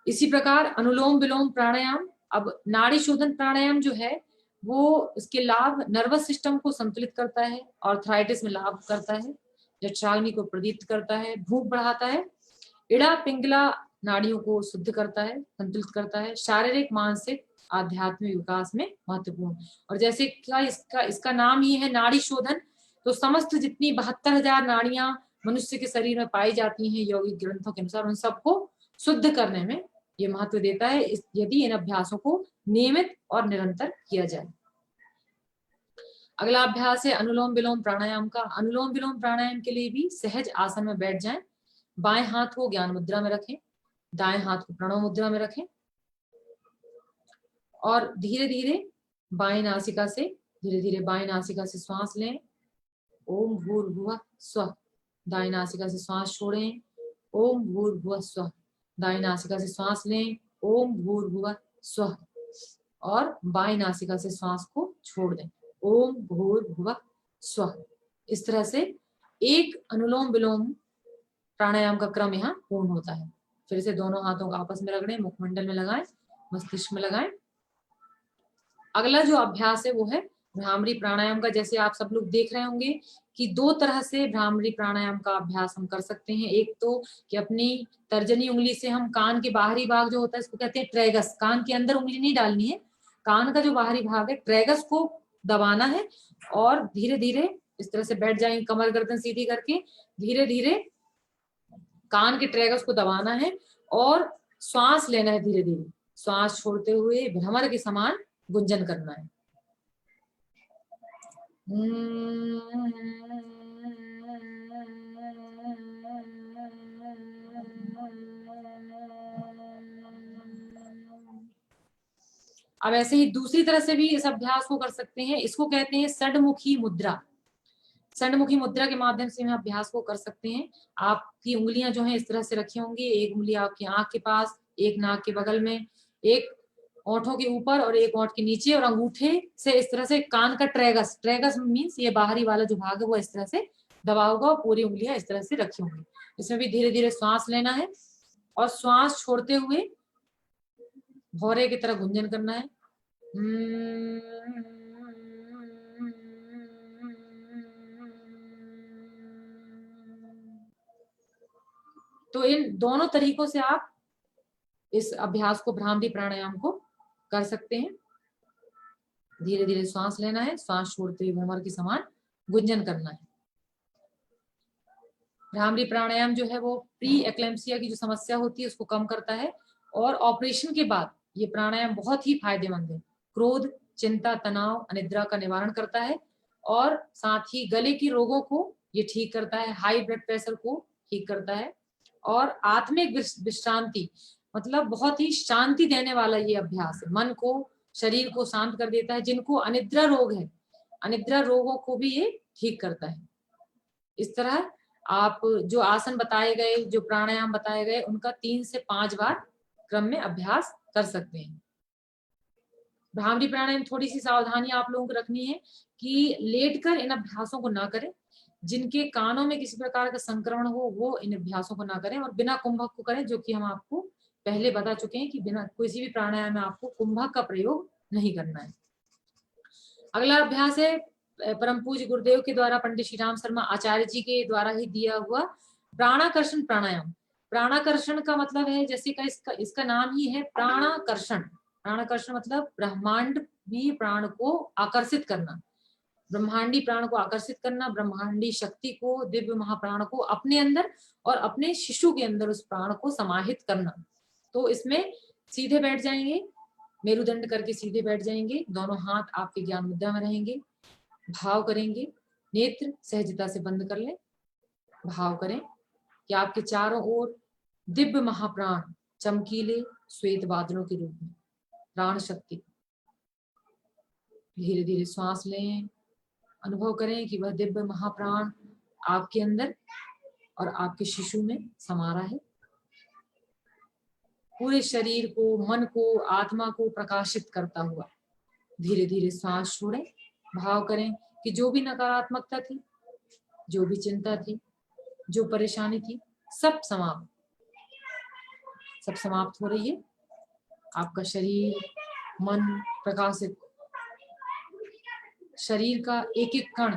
इसी प्रकार अनुलोम विलोम प्राणायाम। अब नाड़ी शोधन प्राणायाम जो है वो इसके लाभ नर्वस सिस्टम को संतुलित करता है, आर्थराइटिस में लाभ करता है, जठराग्नि को प्रदीप्त करता है, भूख बढ़ाता है, इड़ा पिंगला नाड़ियों को शुद्ध करता है, संतुलित करता है, शारीरिक मानसिक आध्यात्मिक विकास में महत्वपूर्ण। और जैसे क्या इसका नाम ही है नाड़ी शोधन, तो समस्त जितनी 72,000 नाड़ियां मनुष्य के शरीर में पाई जाती हैं यौगिक ग्रंथों के अनुसार, उन सबको शुद्ध करने में ये महत्व देता है, यदि इन अभ्यासों को नियमित और निरंतर किया जाए। अगला अभ्यास है अनुलोम विलोम प्राणायाम का। अनुलोम विलोम प्राणायाम के लिए भी सहज आसन में बैठ जाएं, बाएं हाथ को ज्ञान मुद्रा में रखें, दाएं हाथ को प्रणव मुद्रा में रखें, और धीरे धीरे बाएं नासिका से श्वास लें। ओम भूर्भुवः स्वः, दाएं नासिका से श्वास छोड़ें। ओम भूर्भुवः स्वः, दाएं नासिका से श्वास लें। ओम भूर्भुवः स्वः, और बाएं नासिका से श्वास को छोड़ दें। ओम भूर्भुवः स्वः। इस तरह से एक अनुलोम विलोम प्राणायाम का क्रम यहाँ पूर्ण होता है। फिर से दोनों हाथों को आपस में रगड़ें, मुखमंडल में लगाएं, मस्तिष्क में लगाएं। अगला जो अभ्यास है वो है भ्रामरी प्राणायाम का। जैसे आप सब लोग देख रहे होंगे कि 2 तरह से भ्रामरी प्राणायाम का अभ्यास हम कर सकते हैं। एक तो कि अपनी तर्जनी उंगली से हम कान के बाहरी भाग जो होता है इसको कहते हैं ट्रेगस, कान के अंदर उंगली नहीं डालनी है, कान का जो बाहरी भाग है ट्रेगस को दबाना है, और धीरे धीरे इस तरह से बैठ जाएंगे कमर गर्दन सीधी करके, धीरे धीरे कान के ट्रेगस को दबाना है और श्वास लेना है। धीरे धीरे श्वास छोड़ते हुए भ्रमर के समान गुंजन करना है। अब ऐसे ही दूसरी तरह से भी इस अभ्यास को कर सकते हैं, इसको कहते हैं षडमुखी मुद्रा। षडमुखी मुद्रा के माध्यम से हम अभ्यास को कर सकते हैं। आपकी उंगलियां जो हैं इस तरह से रखी होंगी, एक उंगली आपकी आंख के पास, एक नाक के बगल में, एक ओंठों के ऊपर और एक ओंठ के नीचे, और अंगूठे से इस तरह से कान का ट्रेगस, ट्रेगस मीन्स ये बाहरी वाला जो भाग है वो इस तरह से दबा होगा और पूरी उंगलियां इस तरह से रखी होंगी। इसमें भी धीरे धीरे श्वास लेना है और श्वास छोड़ते हुए भौरे की तरह गुंजन करना है। तो इन दोनों तरीकों से आप इस अभ्यास को, भ्रामरी प्राणायाम को कर सकते हैं। धीरे धीरे श्वास लेना है, श्वास छोड़ते हुए भ्रमर के समान गुंजन करना है। भ्रामरी प्राणायाम जो है वो प्री एक्लेम्सिया की जो समस्या होती है उसको कम करता है, और ऑपरेशन के बाद ये प्राणायाम बहुत ही फायदेमंद है। क्रोध, चिंता, तनाव, अनिद्रा का निवारण करता है, और साथ ही गले की रोगों को ये ठीक करता है, हाई ब्लड प्रेशर को ठीक करता है, और आत्मिक विश्रांति, मतलब बहुत ही शांति देने वाला ये अभ्यास है। मन को, शरीर को शांत कर देता है। जिनको अनिद्रा रोग है, अनिद्रा रोगों को भी ये ठीक करता है। इस तरह आप जो आसन बताए गए, जो प्राणायाम बताए गए, उनका 3 से 5 बार क्रम में अभ्यास कर सकते हैं। भ्रामरी प्राणायाम थोड़ी सी सावधानी आप लोगों को रखनी है कि लेटकर इन अभ्यासों को ना करें। जिनके कानों में किसी प्रकार का संक्रमण हो वो इन अभ्यासों को ना करें, और बिना कुंभक को करें, जो कि हम आपको पहले बता चुके हैं कि बिना किसी भी प्राणायाम में आपको कुंभक का प्रयोग नहीं करना है। अगला अभ्यास है परम पूज्य गुरुदेव के द्वारा पंडित श्री राम शर्मा आचार्य जी के द्वारा ही दिया हुआ प्राणाकर्षण प्राणायाम। प्राणाकर्षण का मतलब है, जैसे का इसका नाम ही है प्राणाकर्षण। प्राणाकर्षण मतलब ब्रह्मांड भी प्राण को आकर्षित करना, ब्रह्मांडी प्राण को आकर्षित करना, ब्रह्मांडी शक्ति को, दिव्य महाप्राण को अपने अंदर और अपने शिशु के अंदर उस प्राण को समाहित करना। तो इसमें सीधे बैठ जाएंगे, मेरुदंड करके सीधे बैठ जाएंगे, दोनों हाथ आपके ज्ञान मुद्रा में रहेंगे, भाव करेंगे, नेत्र सहजता से बंद कर लें, भाव करें कि आपके चारों ओर दिव्य महाप्राण चमकीले श्वेत बादलों के रूप में प्राण शक्ति। धीरे धीरे श्वास लें, अनुभव करें कि वह दिव्य महाप्राण आपके अंदर और आपके शिशु में समा रहा है। पूरे शरीर को, मन को, आत्मा को प्रकाशित करता हुआ धीरे धीरे श्वास छोड़ें, भाव करें कि जो भी नकारात्मकता थी, जो भी चिंता थी, जो परेशानी थी, सब समाप्त हो रही है। आपका शरीर, मन प्रकाशित, शरीर का एक एक कण,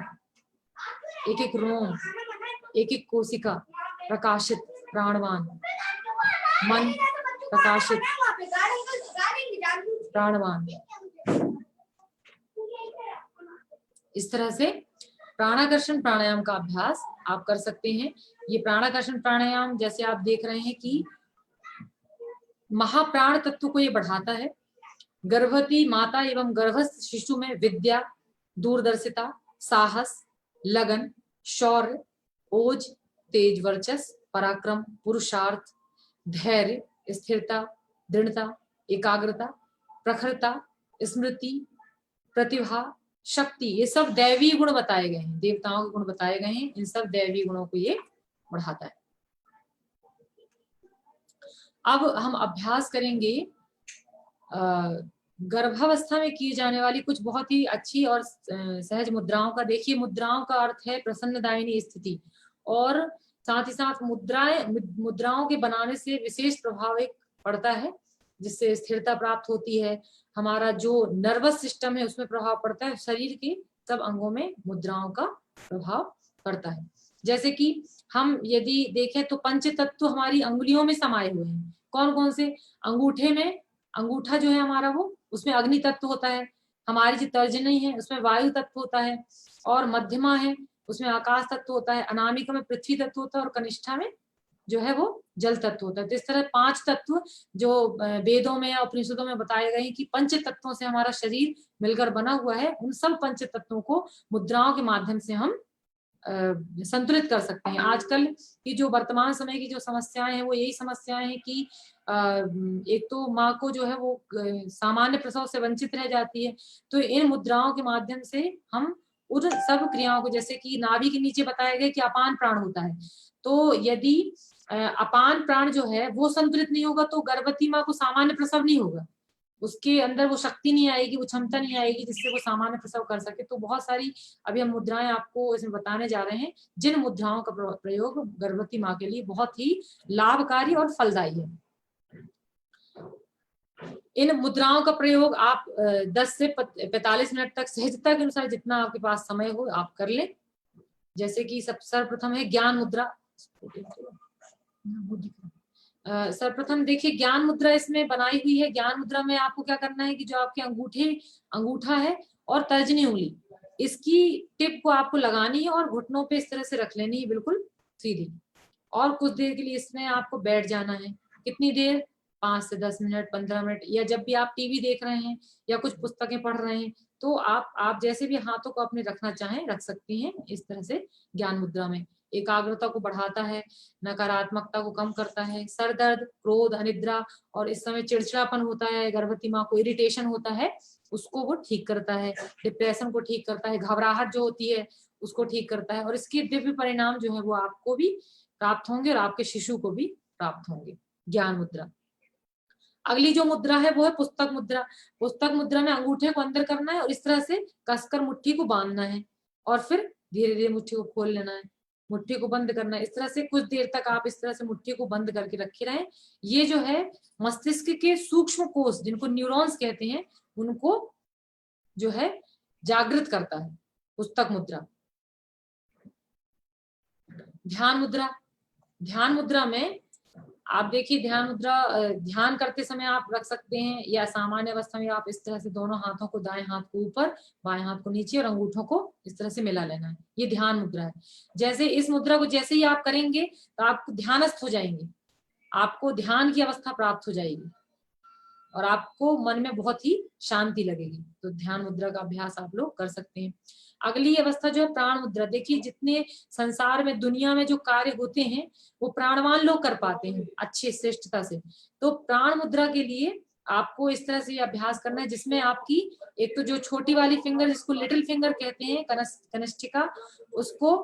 एक एक रोम, एक एक कोशिका प्रकाशित, प्राणवान, मन प्रकाशित, प्राणवान। इस तरह से प्राणाकर्षण प्राणायाम का अभ्यास आप कर सकते हैं। ये प्राणाकर्षण प्राणायाम जैसे आप देख रहे हैं कि महाप्राण तत्व को ये बढ़ाता है। गर्भवती माता एवं गर्भस्थ शिशु में विद्या, दूरदर्शिता, साहस, लगन, शौर्य, ओज, तेज, वर्चस्व, पराक्रम, पुरुषार्थ, धैर्य, स्थिरता, दृढ़ता, एकाग्रता, प्रखरता, स्मृति, प्रतिभा, शक्ति, ये सब दैवी गुण बताए गए हैं, देवताओं के गुण बताए गए हैं। इन सब दैवी गुणों को ये बढ़ाता है। अब हम अभ्यास करेंगे गर्भावस्था में की जाने वाली कुछ बहुत ही अच्छी और सहज मुद्राओं का। देखिए, मुद्राओं का अर्थ है प्रसन्नदायिनी स्थिति, और साथ ही साथ मुद्राओं के बनाने से विशेष प्रभाव एक पड़ता है, जिससे स्थिरता प्राप्त होती है। हमारा जो नर्वस सिस्टम है उसमें प्रभाव पड़ता है, शरीर के सब अंगों में मुद्राओं का प्रभाव पड़ता है। जैसे कि हम यदि देखें तो पंच तत्व हमारी अंगुलियों में समाये हुए हैं। कौन कौन से? अंगूठे में, अंगूठा जो है हमारा वो, उसमें अग्नि तत्व होता है। हमारी जो तर्जनी है उसमें वायु तत्व होता है, और मध्यमा है उसमें आकाश तत्व होता है, अनामिका में पृथ्वी तत्व होता है, और कनिष्ठा में जो है वो जल तत्व होता है। तो इस तरह 5 तत्व जो वेदों में या उपनिषदों में बताए गए हैं कि पंच तत्वों से हमारा शरीर मिलकर बना हुआ है, उन सब पंच तत्वों को मुद्राओं के माध्यम से हम संतुलित कर सकते हैं। आजकल की जो वर्तमान समय की जो समस्याएं हैं वो यही समस्याएं हैं कि एक तो माँ को जो है वो सामान्य प्रसव से वंचित रह जाती है। तो इन मुद्राओं के माध्यम से हम उन सब क्रियाओं को, जैसे कि नाभि के नीचे बताया गया कि अपान प्राण होता है, तो यदि अपान प्राण जो है वो संतुलित नहीं होगा तो गर्भवती माँ को सामान्य प्रसव नहीं होगा, उसके अंदर वो शक्ति नहीं आएगी, वो क्षमता नहीं आएगी जिससे वो सामान्य प्रसव कर सके। तो बहुत सारी अभी हम मुद्राएं आपको इसमें बताने जा रहे हैं, जिन मुद्राओं का प्रयोग गर्भवती माँ के लिए बहुत ही लाभकारी और फलदायी है। इन मुद्राओं का प्रयोग आप 10 से 45 मिनट तक सहजता के अनुसार जितना आपके पास समय हो आप कर लें। जैसे कि सर्वप्रथम है ज्ञान मुद्रा। सर्वप्रथम देखिए ज्ञान मुद्रा इसमें बनाई हुई है। ज्ञान मुद्रा में आपको क्या करना है कि जो आपके अंगूठा है और तर्जनी उंगली, इसकी टिप को आपको लगानी है और घुटनों पे इस तरह से रख लेनी है, बिल्कुल सीधी। और कुछ देर के लिए इसमें आपको बैठ जाना है। कितनी देर? 5 से 10 मिनट, 15 मिनट, या जब भी आप टीवी देख रहे हैं या कुछ पुस्तकें पढ़ रहे हैं तो आप जैसे भी हाथों को अपने रखना चाहें रख सकती हैं। इस तरह से ज्ञान मुद्रा में एकाग्रता को बढ़ाता है, नकारात्मकता को कम करता है, सर दर्द, क्रोध, अनिद्रा और इस समय चिड़चिड़ापन होता है, गर्भवती माँ को इरिटेशन होता है, उसको वो ठीक करता है। डिप्रेशन को ठीक करता है, घबराहट जो होती है उसको ठीक करता है। और इसके दिव्य परिणाम जो है वो आपको भी प्राप्त होंगे और आपके शिशु को भी प्राप्त होंगे। ज्ञान मुद्रा। अगली जो मुद्रा है वो है पुस्तक मुद्रा। पुस्तक मुद्रा में अंगूठे को अंदर करना है और इस तरह से कसकर मुट्ठी को बांधना है और फिर धीरे धीरे मुट्ठी को खोल लेना है, मुट्ठी को बंद करना है। इस तरह से कुछ देर तक आप इस तरह से मुट्ठी को बंद करके रखे रहें। ये जो है मस्तिष्क के सूक्ष्म कोष जिनको न्यूरॉन्स कहते हैं उनको जो है जागृत करता है पुस्तक मुद्रा। ध्यान मुद्रा। ध्यान मुद्रा में आप देखिए ध्यान मुद्रा ध्यान करते समय आप रख सकते हैं या सामान्य अवस्था में आप इस तरह से दोनों हाथों को, दाएं हाथ को ऊपर, बाएं हाथ को नीचे और अंगूठों को इस तरह से मिला लेना है। ये ध्यान मुद्रा है। जैसे इस मुद्रा को जैसे ही आप करेंगे तो आप ध्यानस्थ हो जाएंगे, आपको ध्यान की अवस्था प्राप्त हो जाएगी और आपको मन में बहुत ही शांति लगेगी। तो ध्यान मुद्रा का अभ्यास आप लोग कर सकते हैं। अगली अवस्था जो है प्राण मुद्रा। देखिए जितने संसार में दुनिया में जो कार्य होते हैं वो प्राणवान लोग कर पाते हैं अच्छे श्रेष्ठता से। तो प्राण मुद्रा के लिए आपको इस तरह से अभ्यास करना है जिसमें आपकी एक तो जो छोटी वाली फिंगर जिसको लिटिल फिंगर कहते हैं, कनिष्ठिका, उसको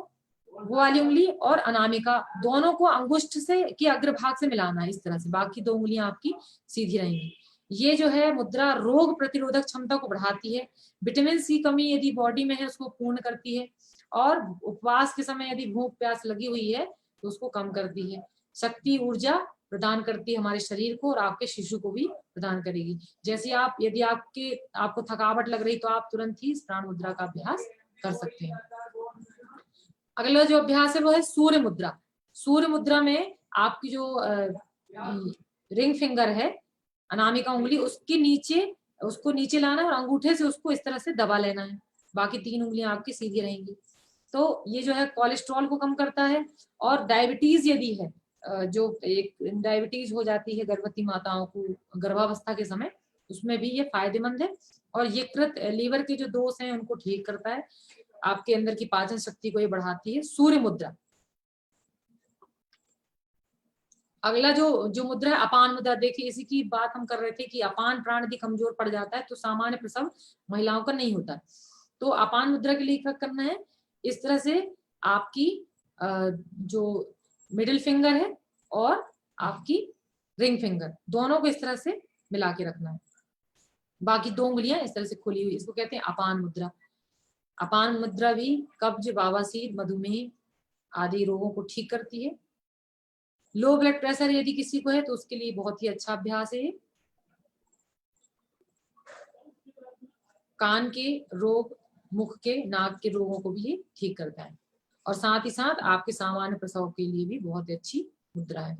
वो वाली उंगली और अनामिका दोनों को अंगुष्ठ से की अग्रभाग से मिलाना है इस तरह से। बाकी दो उंगलियां आपकी सीधी रहेंगी। ये जो है मुद्रा रोग प्रतिरोधक क्षमता को बढ़ाती है। विटामिन सी कमी यदि बॉडी में है उसको पूर्ण करती है और उपवास के समय यदि भूख प्यास लगी हुई है तो उसको कम करती है। शक्ति ऊर्जा प्रदान करती है हमारे शरीर को और आपके शिशु को भी प्रदान करेगी। जैसे आप यदि आपको थकावट लग रही तो आप तुरंत ही इस प्राण मुद्रा का अभ्यास कर सकते हैं। अगला जो अभ्यास है वो है सूर्य मुद्रा। सूर्य मुद्रा में आपकी जो रिंग फिंगर है, अनामिका उंगली, उसको नीचे लाना है और अंगूठे से उसको इस तरह से दबा लेना है। बाकी तीन उंगलियां आपकी सीधी रहेंगी। तो ये जो है कोलेस्ट्रॉल को कम करता है और डायबिटीज यदि है, जो एक डायबिटीज हो जाती है गर्भवती माताओं को गर्भावस्था के समय, उसमें भी ये फायदेमंद है। और यकृत, लीवर के जो दोष हैं उनको ठीक करता है। आपके अंदर की पाचन शक्ति को ये बढ़ाती है। सूर्य मुद्रा। अगला जो मुद्रा है अपान मुद्रा। देखिए इसी की बात हम कर रहे थे कि अपान प्राण यदि कमजोर पड़ जाता है तो सामान्य प्रसव महिलाओं का नहीं होता। तो अपान मुद्रा के लिए क्या करना है, इस तरह से आपकी जो मिडिल फिंगर है और आपकी रिंग फिंगर दोनों को इस तरह से मिला के रखना है। बाकी दो उंगलियां इस तरह से खुली हुई, इसको कहते हैं अपान मुद्रा। अपान मुद्रा भी कब्ज, बवासीर, मधुमेह आदि रोगों को ठीक करती है। लो ब्लड प्रेशर यदि किसी को है तो उसके लिए बहुत ही अच्छा अभ्यास है। कान के रोग, मुख के, नाक के रोगों को भी ये ठीक करता है और साथ ही साथ आपके सामान्य प्रसव के लिए भी बहुत अच्छी मुद्रा है।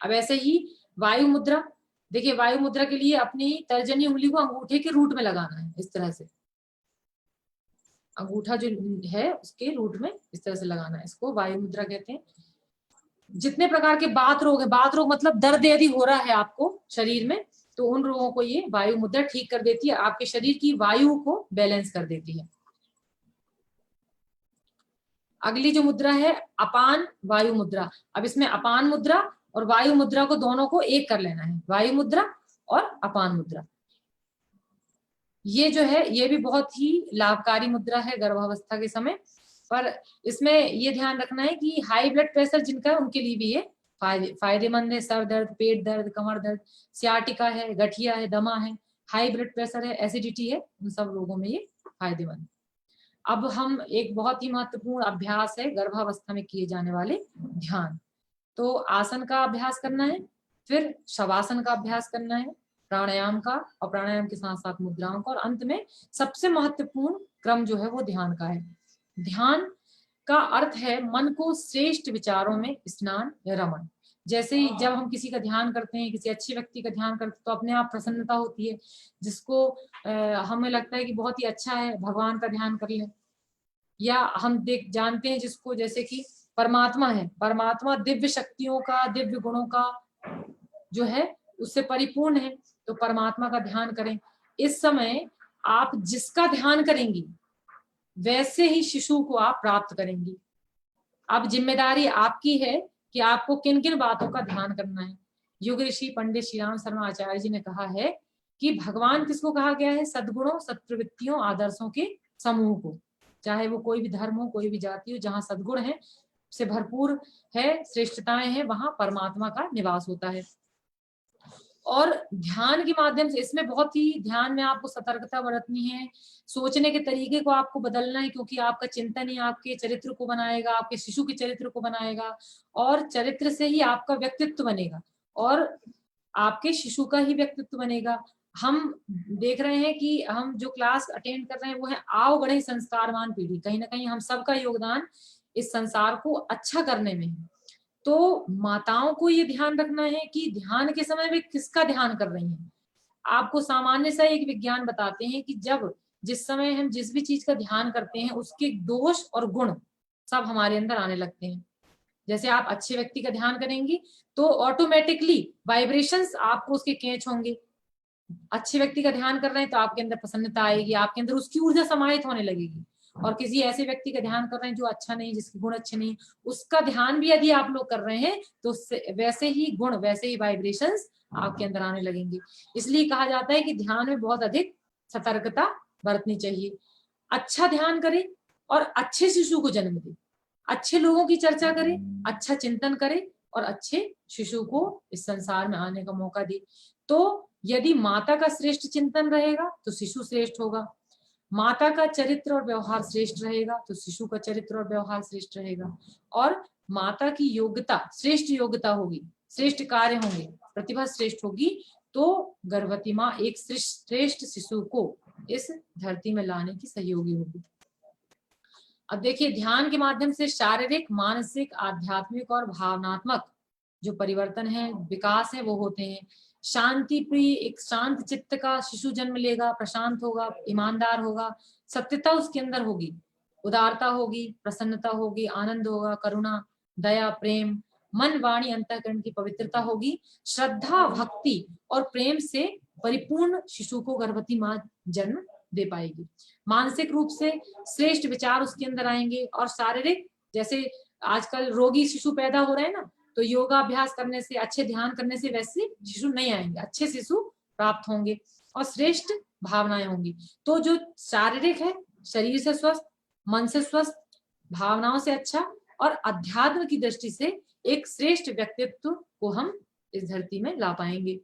अब ऐसे ही वायु मुद्रा। देखिए वायु मुद्रा के लिए अपनी तर्जनी उंगली को अंगूठे के रूट में लगाना है इस तरह से। अंगूठा जो है उसके रूट में इस तरह से लगाना है, इसको वायु मुद्रा कहते हैं। जितने प्रकार के बात रोग है, बात रोग मतलब दर्द यदि हो रहा है आपको शरीर में तो उन रोगों को ये वायु मुद्रा ठीक कर देती है, आपके शरीर की वायु को बैलेंस कर देती है। अगली जो मुद्रा है अपान वायु मुद्रा। अब इसमें अपान मुद्रा और वायु मुद्रा को दोनों को एक कर लेना है, वायु मुद्रा और अपान मुद्रा। ये जो है ये भी बहुत ही लाभकारी मुद्रा है गर्भावस्था के समय। पर इसमें ये ध्यान रखना है कि हाई ब्लड प्रेशर जिनका है उनके लिए भी ये फायदेमंद है। सर दर्द, पेट दर्द, कमर दर्द, सियाटिका है, गठिया है, दमा है, हाई ब्लड प्रेशर है, एसिडिटी है, उन सब लोगों में ये फायदेमंद। अब हम एक बहुत ही महत्वपूर्ण अभ्यास है गर्भावस्था में किए जाने वाले ध्यान। तो आसन का अभ्यास करना है, फिर शवासन का अभ्यास करना है, प्राणायाम का, और प्राणायाम के साथ साथ मुद्राओं का, और अंत में सबसे महत्वपूर्ण क्रम जो है वो ध्यान का है। ध्यान का अर्थ है मन को श्रेष्ठ विचारों में स्नान या रमण। जैसे ही जब हम किसी का ध्यान करते हैं, किसी अच्छे व्यक्ति का ध्यान करते हैं, तो अपने आप प्रसन्नता होती है, जिसको हमें लगता है कि बहुत ही अच्छा है, भगवान का ध्यान कर लें। या हम जानते हैं जिसको, जैसे कि परमात्मा है, परमात्मा दिव्य शक्तियों का, दिव्य गुणों का जो है उससे परिपूर्ण है, तो परमात्मा का ध्यान करें। इस समय आप जिसका ध्यान करेंगी वैसे ही शिशु को आप प्राप्त करेंगी। अब जिम्मेदारी आपकी है कि आपको किन किन बातों का ध्यान करना है। युग ऋषि पंडित श्री राम शर्मा आचार्य जी ने कहा है कि भगवान किसको कहा गया है? सद्गुणों, सत्प्रवृत्तियों, आदर्शों के समूह को। चाहे वो कोई भी धर्म हो, कोई भी जाति हो, जहाँ सद्गुण है से भरपूर है, श्रेष्ठताएं हैं, वहां परमात्मा का निवास होता है। और ध्यान के माध्यम से, इसमें बहुत ही ध्यान में आपको सतर्कता बरतनी है, सोचने के तरीके को आपको बदलना है, क्योंकि आपका चिंतन ही आपके चरित्र को बनाएगा, आपके शिशु के चरित्र को बनाएगा, और चरित्र से ही आपका व्यक्तित्व बनेगा, और आपके शिशु का ही व्यक्तित्व बनेगा। हम देख रहे हैं कि हम जो क्लास अटेंड कर रहे हैं वो है आओ बढ़े संस्कारवान पीढ़ी। कहीं ना कहीं हम सबका योगदान इस संसार को अच्छा करने में है। तो माताओं को ये ध्यान रखना है कि ध्यान के समय वे किसका ध्यान कर रही हैं। आपको सामान्य सा एक विज्ञान बताते हैं कि जब जिस समय हम जिस भी चीज का ध्यान करते हैं उसके दोष और गुण सब हमारे अंदर आने लगते हैं। जैसे आप अच्छे व्यक्ति का ध्यान करेंगी तो ऑटोमेटिकली वाइब्रेशंस आपको उसके कैच होंगे। अच्छे व्यक्ति का ध्यान कर रहे हैं तो आपके अंदर प्रसन्नता आएगी, आपके अंदर उसकी ऊर्जा समाहित होने लगेगी। और किसी ऐसे व्यक्ति का ध्यान कर रहे हैं जो अच्छा नहीं, जिसके गुण अच्छे नहीं, उसका ध्यान भी यदि आप लोग कर रहे हैं तो वैसे ही गुण, वैसे ही वाइब्रेशंस आपके अंदर आने लगेंगे। इसलिए कहा जाता है कि ध्यान में बहुत अधिक सतर्कता बरतनी चाहिए। अच्छा ध्यान करें और अच्छे शिशु को जन्म दे, अच्छे लोगों की चर्चा करे, अच्छा चिंतन करे, और अच्छे शिशु को इस संसार में आने का मौका दे। तो यदि माता का श्रेष्ठ चिंतन रहेगा तो शिशु श्रेष्ठ होगा, माता का चरित्र और व्यवहार श्रेष्ठ रहेगा तो शिशु का चरित्र और व्यवहार श्रेष्ठ रहेगा, और माता की योग्यता, श्रेष्ठ योग्यता होगी, श्रेष्ठ कार्य होंगे, प्रतिभा श्रेष्ठ होगी, तो गर्भवती माँ एक श्रेष्ठ शिशु को इस धरती में लाने की सहयोगी होगी। अब देखिए, ध्यान के माध्यम से शारीरिक, मानसिक, आध्यात्मिक और भावनात्मक जो परिवर्तन है, विकास है, वो होते हैं। शांति प्रिय, एक शांत चित्त का शिशु जन्म लेगा, प्रशांत होगा, ईमानदार होगा, सत्यता उसके अंदर होगी, उदारता होगी, प्रसन्नता होगी, आनंद होगा, करुणा, दया, प्रेम, मन, वाणी, अंतःकरण की पवित्रता होगी। श्रद्धा, भक्ति और प्रेम से परिपूर्ण शिशु को गर्भवती माँ जन्म दे पाएगी। मानसिक रूप से श्रेष्ठ विचार उसके अंदर आएंगे, और शारीरिक, जैसे आजकल रोगी शिशु पैदा हो रहे हैं ना, तो योगा अभ्यास करने से, अच्छे ध्यान करने से वैसे शिशु नहीं आएंगे, अच्छे शिशु प्राप्त होंगे, और श्रेष्ठ भावनाएं होंगी। तो जो शारीरिक है, शरीर से स्वस्थ, मन से स्वस्थ, भावनाओं से अच्छा, और अध्यात्म की दृष्टि से एक श्रेष्ठ व्यक्तित्व को हम इस धरती में ला पाएंगे।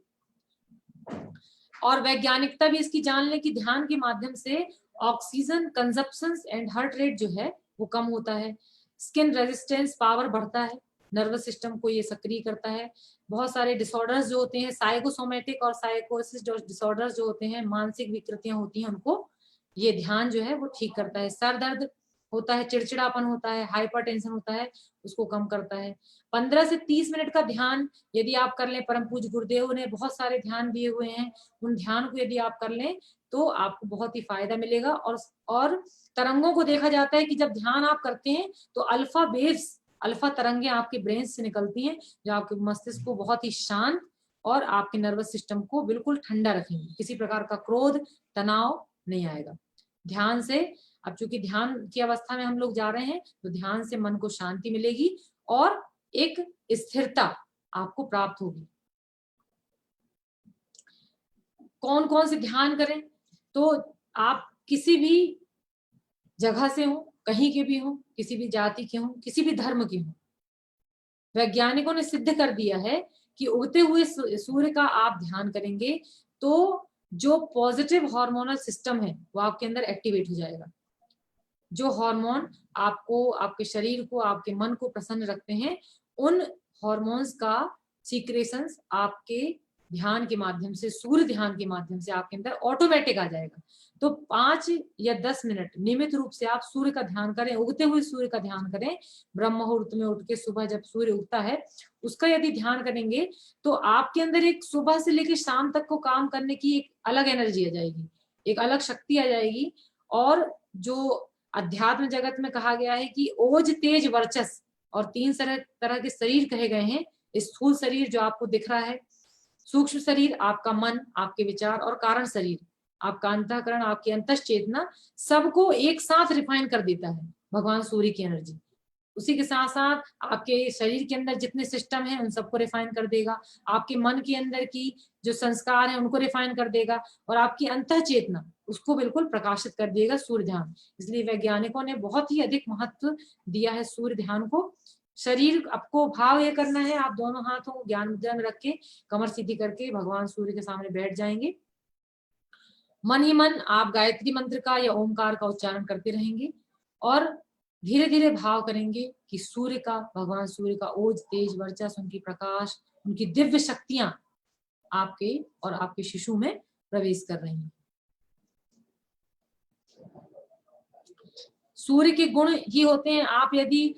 और वैज्ञानिकता भी इसकी जान ले कि ध्यान के माध्यम से oxygen consumption and heart rate जो है वो कम होता है, स्किन रेजिस्टेंस पावर बढ़ता है, नर्वस सिस्टम को ये सक्रिय करता है। बहुत सारे डिसऑर्डर्स जो होते हैं, साइकोसोमेटिक और साइकोसिस डिसऑर्डर्स जो होते हैं, मानसिक विकृतियां होती हैं, उनको ये ध्यान जो है वो ठीक करता है। सर दर्द होता है, चिड़चिड़ापन होता है, हाइपरटेंशन होता है, उसको कम करता है। 15 से 30 मिनट का ध्यान यदि आप कर लें, परम पूज्य गुरुदेव ने बहुत सारे ध्यान दिए हुए हैं, उन ध्यान को यदि आप कर लें तो आपको बहुत ही फायदा मिलेगा। और तरंगों को देखा जाता है कि जब ध्यान आप करते हैं तो अल्फा वेव्स, अल्फा तरंगे आपके ब्रेन से निकलती हैं, जो आपके मस्तिष्क को बहुत ही शांत और आपके नर्वस सिस्टम को बिल्कुल ठंडा रखेंगे। किसी प्रकार का क्रोध, तनाव नहीं आएगा ध्यान से। अब चूंकि ध्यान की अवस्था में हम लोग जा रहे हैं, तो ध्यान से मन को शांति मिलेगी और एक स्थिरता आपको प्राप्त होगी। कौन कौन से ध्यान करें? तो आप किसी भी जगह से हो, कहीं के भी हो, किसी भी जाति के हो, किसी भी धर्म के हो, वैज्ञानिकों ने सिद्ध कर दिया है कि उगते हुए सूर्य का आप ध्यान करेंगे तो जो पॉजिटिव हार्मोनल सिस्टम है वो आपके अंदर एक्टिवेट हो जाएगा। जो हार्मोन आपको, आपके शरीर को, आपके मन को प्रसन्न रखते हैं, उन हार्मोन्स का सीक्रेशंस आपके ध्यान के माध्यम से, सूर्य ध्यान के माध्यम से आपके अंदर ऑटोमेटिक आ जाएगा। तो 5 या 10 मिनट नियमित रूप से आप सूर्य का ध्यान करें, उगते हुए सूर्य का ध्यान करें। ब्रह्म मुहूर्त में उठ के सुबह जब सूर्य उगता है उसका यदि ध्यान करेंगे तो आपके अंदर एक सुबह से लेकर शाम तक को काम करने की एक अलग एनर्जी आ जाएगी, एक अलग शक्ति आ जाएगी। और जो अध्यात्म जगत में कहा गया है कि ओज तेज वर्चस, और 3 तरह के शरीर कहे गए हैं। स्थूल शरीर जो आपको दिख रहा है, सूक्ष्म शरीर आपका मन, आपके विचार, और कारण शरीर आपका अंतःकरण, आपकी अंतश्चेतना, सबको एक साथ रिफाइन कर देता है भगवान सूर्य की एनर्जी। उसी के साथ साथ आपके शरीर के अंदर जितने सिस्टम हैं उन सबको रिफाइन कर देगा, आपके मन के अंदर की जो संस्कार है उनको रिफाइन कर देगा, और आपकी अंतः चेतना उसको बिल्कुल प्रकाशित कर देगा सूर्य ध्यान। इसलिए वैज्ञानिकों ने बहुत ही अधिक महत्व दिया है सूर्य ध्यान को। शरीर आपको भाव ये करना है, आप दोनों हाथों को ज्ञान मुद्रा में रख के कमर सीधी करके भगवान सूर्य के सामने बैठ जाएंगे। मन ही मन आप गायत्री मंत्र का या ओमकार का उच्चारण करते रहेंगे, और धीरे धीरे भाव करेंगे कि सूर्य का, भगवान सूर्य का ओज तेज वर्चस्व, उनकी प्रकाश, उनकी दिव्य शक्तियां आपके और आपके शिशु में प्रवेश कर रही हैं। सूर्य के गुण ही होते हैं। आप यदि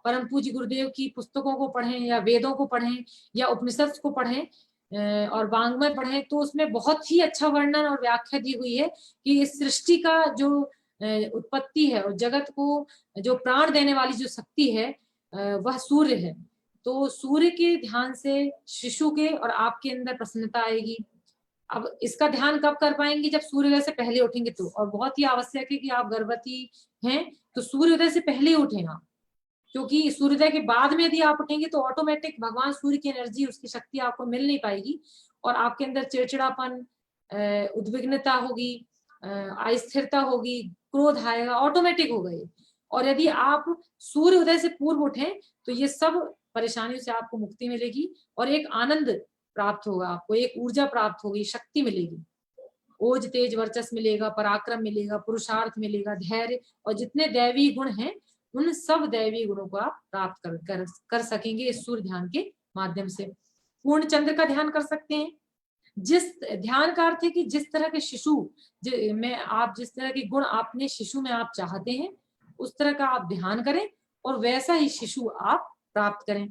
परम पूज्य गुरुदेव की पुस्तकों को पढ़ें या वेदों को पढ़ें या उपनिषद को पढ़ें और वांग्मय पढ़ें तो उसमें बहुत ही अच्छा वर्णन और व्याख्या दी हुई है कि इस सृष्टि का जो उत्पत्ति है और जगत को जो प्राण देने वाली जो शक्ति है वह सूर्य है। तो सूर्य के ध्यान से शिशु के और आपके अंदर प्रसन्नता आएगी। अब इसका ध्यान कब कर पाएंगे? जब सूर्योदय से पहले उठेंगे तो, और बहुत ही आवश्यक है कि आप गर्भवती हैं तो सूर्योदय से पहले उठें आप, क्योंकि सूर्योदय के बाद में यदि आप उठेंगे तो ऑटोमेटिक भगवान सूर्य की एनर्जी, उसकी शक्ति आपको मिल नहीं पाएगी और आपके अंदर चिड़चिड़ापन, उद्विग्नता होगी, अस्थिरता होगी, क्रोध आएगा, ऑटोमेटिक हो गई। और यदि आप सूर्योदय से पूर्व उठें तो ये सब परेशानियों से आपको मुक्ति मिलेगी और एक आनंद प्राप्त होगा, आपको एक ऊर्जा प्राप्त होगी, शक्ति मिलेगी, ओज तेज वर्चस्व मिलेगा, पराक्रम मिलेगा, पुरुषार्थ मिलेगा, धैर्य, और जितने दैवी गुण हैं उन सब दैवी गुणों को आप प्राप्त कर सकेंगे इस सूर्य ध्यान के माध्यम से। पूर्ण चंद्र का ध्यान कर सकते हैं। जिस ध्यान का अर्थ है कि जिस तरह के शिशु में आप, जिस तरह के गुण आपने शिशु में आप चाहते हैं उस तरह का आप ध्यान करें और वैसा ही शिशु आप प्राप्त करें।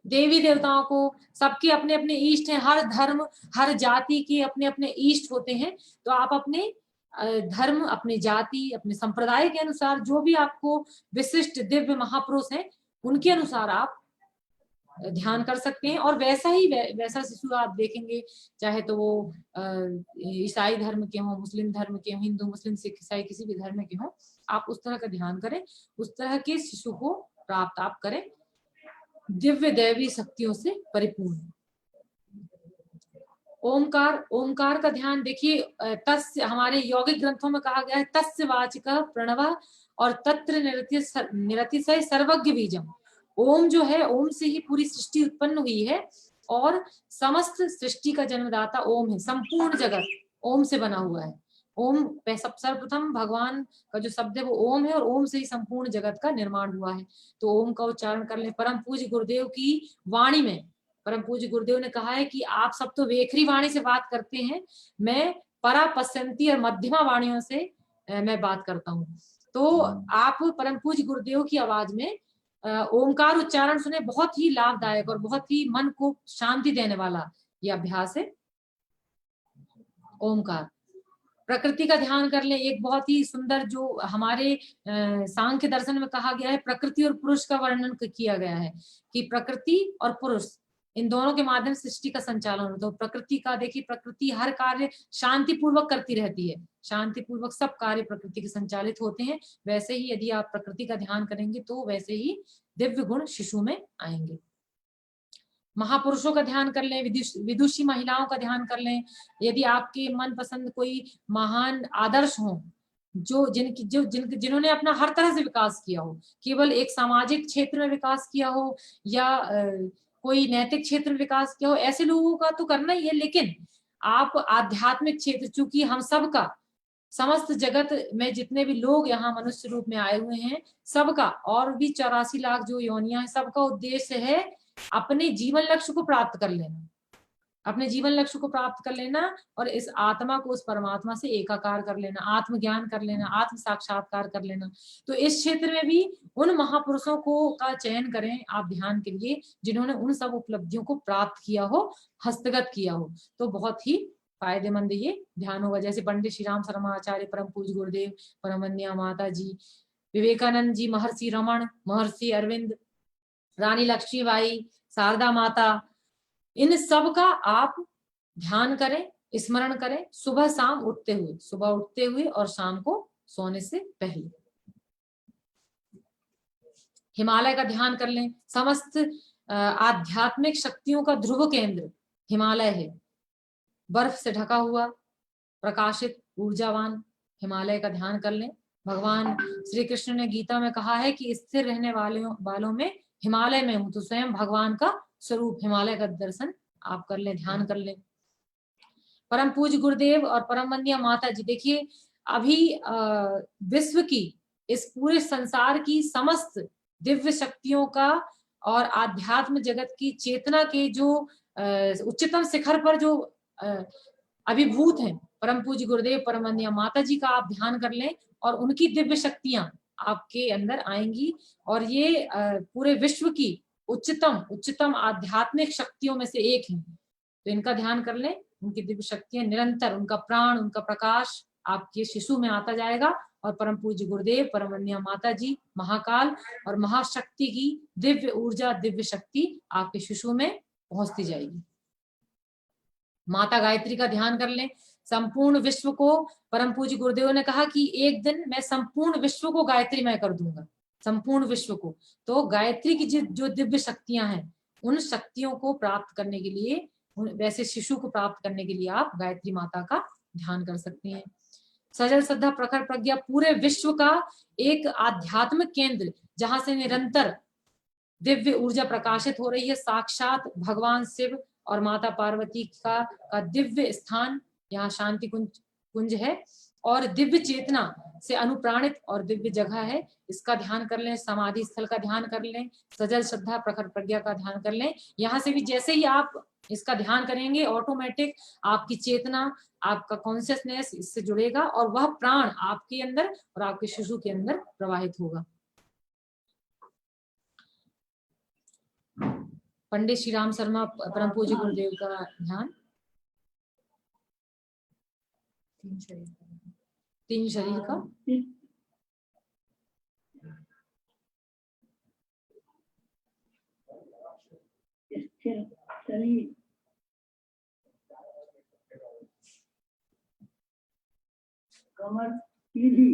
देवी देवताओं को सबके अपने अपने इष्ट हैं, हर धर्म हर जाति के अपने अपने इष्ट होते हैं। तो आप अपने धर्म, अपनी जाति, अपने संप्रदाय के अनुसार जो भी आपको विशिष्ट दिव्य महापुरुष हैं उनके अनुसार आप ध्यान कर सकते हैं और वैसा शिशु आप देखेंगे, चाहे तो वो ईसाई धर्म के हों, मुस्लिम धर्म के हों, हिंदू मुस्लिम सिख ईसाई किसी भी धर्म के हों, आप उस तरह का ध्यान करें, उस तरह के शिशु को प्राप्त आप करें दिव्य दैवी शक्तियों से परिपूर्ण। ओमकार, ओमकार का ध्यान देखिए, तस्य हमारे यौगिक ग्रंथों में कहा गया है तस्य वाचिक प्रणव और तत्र निरतिशय सर्वज्ञ बीजम। ओम जो है, ओम से ही पूरी सृष्टि उत्पन्न हुई है और समस्त सृष्टि का जन्मदाता ओम है। संपूर्ण जगत ओम से बना हुआ है। ओम सर्वप्रथम भगवान का जो शब्द है वो ओम है और ओम से ही संपूर्ण जगत का निर्माण हुआ है। तो ओम का उच्चारण कर लें। परम पूज्य गुरुदेव की वाणी में परम पूज्य गुरुदेव ने कहा है कि आप सब तो वेखरी वाणी से बात करते हैं, मैं परा पश्यंती और मध्यमा वाणियों से मैं बात करता हूँ। तो आप परम पूज्य गुरुदेव की आवाज में ओमकार उच्चारण सुने, बहुत ही लाभदायक और बहुत ही मन को शांति देने वाला ये अभ्यास है ओमकार। प्रकृति का ध्यान कर ले। एक बहुत ही सुंदर जो हमारे सांख्य दर्शन में कहा गया है, प्रकृति और पुरुष का वर्णन किया गया है कि प्रकृति और पुरुष इन दोनों के माध्यम से सृष्टि का संचालन होता है। प्रकृति का देखिए, प्रकृति हर कार्य शांति पूर्वक करती रहती है, शांति पूर्वक सब कार्य प्रकृति के संचालित होते हैं। वैसे ही यदि आप प्रकृति का ध्यान करेंगे तो वैसे ही दिव्य गुण शिशु में आएंगे। महापुरुषों का ध्यान कर लें, विदुषी महिलाओं का ध्यान कर लें। यदि आपके मन पसंद कोई महान आदर्श हो, जिन्होंने अपना हर तरह से विकास किया हो, केवल एक सामाजिक क्षेत्र में विकास किया हो या कोई नैतिक क्षेत्र में विकास किया हो, ऐसे लोगों का तो करना ही है। लेकिन आप आध्यात्मिक क्षेत्र, चूंकि हम सबका, समस्त जगत में जितने भी लोग यहाँ मनुष्य रूप में आए हुए हैं, सबका, और भी 84 लाख जो योनियां हैं, सबका उद्देश्य है अपने जीवन लक्ष्य को प्राप्त कर लेना, अपने जीवन लक्ष्य को प्राप्त कर लेना और इस आत्मा को उस परमात्मा से एकाकार कर लेना, आत्मज्ञान कर लेना, आत्म साक्षात्कार कर लेना। तो इस क्षेत्र में भी उन महापुरुषों को का चयन करें आप ध्यान के लिए, जिन्होंने उन सब उपलब्धियों को प्राप्त किया हो, हस्तगत किया हो, तो बहुत ही फायदेमंद ये ध्यान होगा। जैसे पंडित श्री राम शर्मा आचार्य, परम पूज्य गुरुदेव, परमवंदनीय माता जी, विवेकानंद जी, महर्षि रमन, महर्षि अरविंद, रानी लक्ष्मीबाई, शारदा माता, इन सब का आप ध्यान करें, स्मरण करें, सुबह शाम उठते हुए, सुबह उठते हुए और शाम को सोने से पहले। हिमालय का ध्यान कर लें। समस्त आध्यात्मिक शक्तियों का ध्रुव केंद्र हिमालय है, बर्फ से ढका हुआ, प्रकाशित, ऊर्जावान हिमालय का ध्यान कर लें। भगवान श्री कृष्ण ने गीता में कहा है कि स्थिर रहने वालों में हिमालय में हूं, तो स्वयं भगवान का स्वरूप हिमालय का दर्शन आप कर लें, ध्यान कर लें। परम पूज्य गुरुदेव और परम वंदनीय माता जी, देखिए अभी विश्व की, इस पूरे संसार की समस्त दिव्य शक्तियों का और आध्यात्म जगत की चेतना के जो उच्चतम शिखर पर जो अभिभूत हैं, परम पूज्य गुरुदेव परम वंदनीय माता जी का आप ध्यान कर लें और उनकी दिव्य शक्तियां आपके अंदर आएंगी और ये पूरे विश्व की उच्चतम आध्यात्मिक शक्तियों में से एक है। तो इनका ध्यान कर लें, उनकी दिव्य शक्तियां निरंतर, उनका प्राण, उनका प्रकाश आपके शिशु में आता जाएगा और परम पूज्य गुरुदेव परम वंदनीय माता जी, महाकाल और महाशक्ति की दिव्य ऊर्जा, दिव्य शक्ति आपके शिशु में पहुंचती जाएगी। माता गायत्री का ध्यान कर लें। संपूर्ण विश्व को, परम पूज्य गुरुदेव ने कहा कि एक दिन मैं संपूर्ण विश्व को गायत्रीमय कर दूंगा, संपूर्ण विश्व को। तो गायत्री की जो दिव्य शक्तियां हैं, उन शक्तियों को प्राप्त करने के लिए, वैसे शिशु को प्राप्त करने के लिए आप गायत्री माता का ध्यान कर सकते हैं। सजल श्रद्धा प्रखर प्रज्ञा पूरे विश्व का एक आध्यात्मिक केंद्र, जहां से निरंतर दिव्य ऊर्जा प्रकाशित हो रही है। साक्षात भगवान शिव और माता पार्वती का दिव्य स्थान, यहाँ शांति कुंज है और दिव्य चेतना से अनुप्राणित और दिव्य जगह है। इसका ध्यान कर लें। समाधि स्थल का ध्यान कर लें। सजल श्रद्धा प्रखर प्रज्ञा का ध्यान कर लें। यहाँ से भी जैसे ही आप इसका ध्यान करेंगे, ऑटोमेटिक आपकी चेतना, आपका कॉन्शियसनेस इससे जुड़ेगा और वह प्राण आपके अंदर और आपके शिशु के अंदर प्रवाहित होगा। पंडित श्री राम शर्मा परम पूज्य गुरुदेव का ध्यान। तीन शरीर का शरीर, कमर सीधी,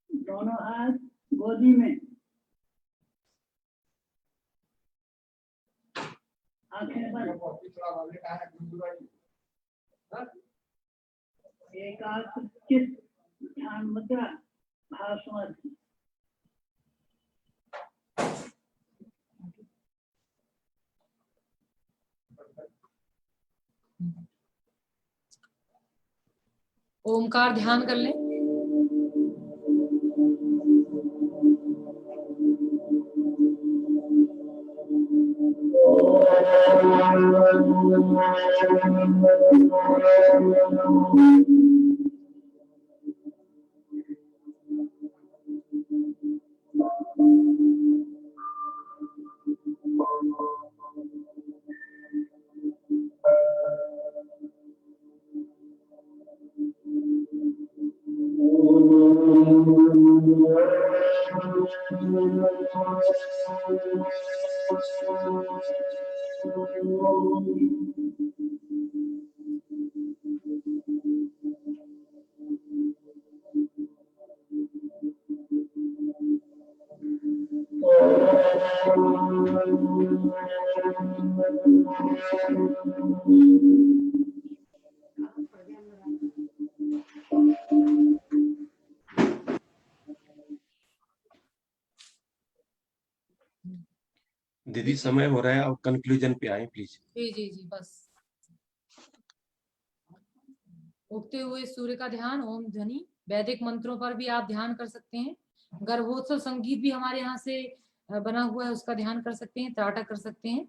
दोनों हाथ गोदी में, आंखें बंद, एकाग्र चित्त, ध्यान मुद्रा, भाव। ओमकार ध्यान कर लें। दीदी समय हो रहा है, अब कंक्लूजन पे आए प्लीज। जी जी जी, बस उगते हुए सूर्य का ध्यान, ओम ध्वनि, वैदिक मंत्रों पर भी आप ध्यान कर सकते हैं। गर्भोत्सव संगीत भी हमारे यहाँ से बना हुआ है, उसका ध्यान कर सकते हैं, त्राटक कर सकते हैं।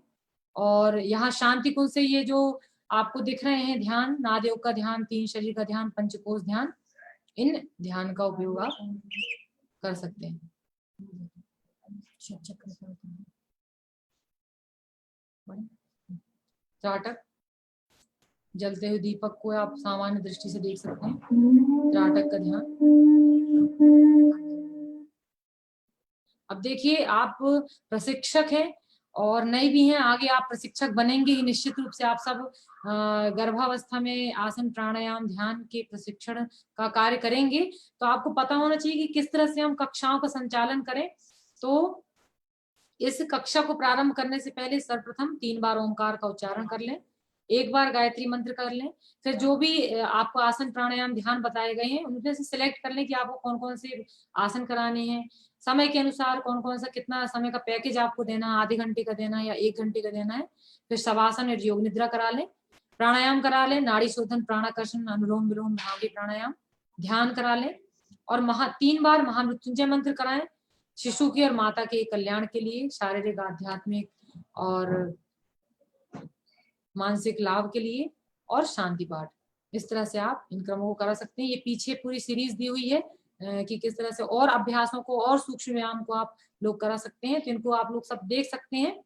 और यहाँ शांति कुंज से ये जो आपको दिख रहे हैं ध्यान, नादयोग का ध्यान, तीन शरीर का ध्यान, पंचकोश ध्यान, इन ध्यान का उपयोग आप कर सकते हैं। त्राटक, जलते हुए दीपक को आप सामान्य दृष्टि से देख सकते हैं। त्राटक का ध्यान। अब देखिए, आप प्रशिक्षक हैं और नए भी हैं, आगे आप प्रशिक्षक बनेंगे ही निश्चित रूप से। आप सब गर्भावस्था में आसन प्राणायाम ध्यान के प्रशिक्षण का कार्य करेंगे, तो आपको पता होना चाहिए कि किस तरह से हम कक्षाओं का संचालन करें। तो इस कक्षा को प्रारंभ करने से पहले सर्वप्रथम 3 बार ओंकार का उच्चारण कर लें, 1 बार गायत्री मंत्र कर लें, फिर जो भी आपको आसन प्राणायाम ध्यान बताए गए हैं उनमें से सिलेक्ट कर लें कि आपको कौन कौन से आसन कराने हैं, समय के अनुसार कौन कौन सा कितना समय का पैकेज आपको देना है, आधे घंटे का देना है या 1 घंटे का देना है। फिर शवासन और योग निद्रा करा लें, प्राणायाम करा लें, नाड़ी शोधन, प्राणाकर्षण, अनुलोम विलोम, भावी प्राणायाम, ध्यान करा लें और 3 बार महामृत्युंजय मंत्र कराएं, शिशु की और माता के कल्याण के लिए, शारीरिक आध्यात्मिक और मानसिक लाभ के लिए, और शांति पाठ। इस तरह से आप इन क्रमों को करा सकते हैं। ये पीछे पूरी सीरीज दी हुई है कि किस तरह से और अभ्यासों को और सूक्ष्म व्यायाम को आप लोग करा सकते हैं, तो इनको आप लोग सब देख सकते हैं,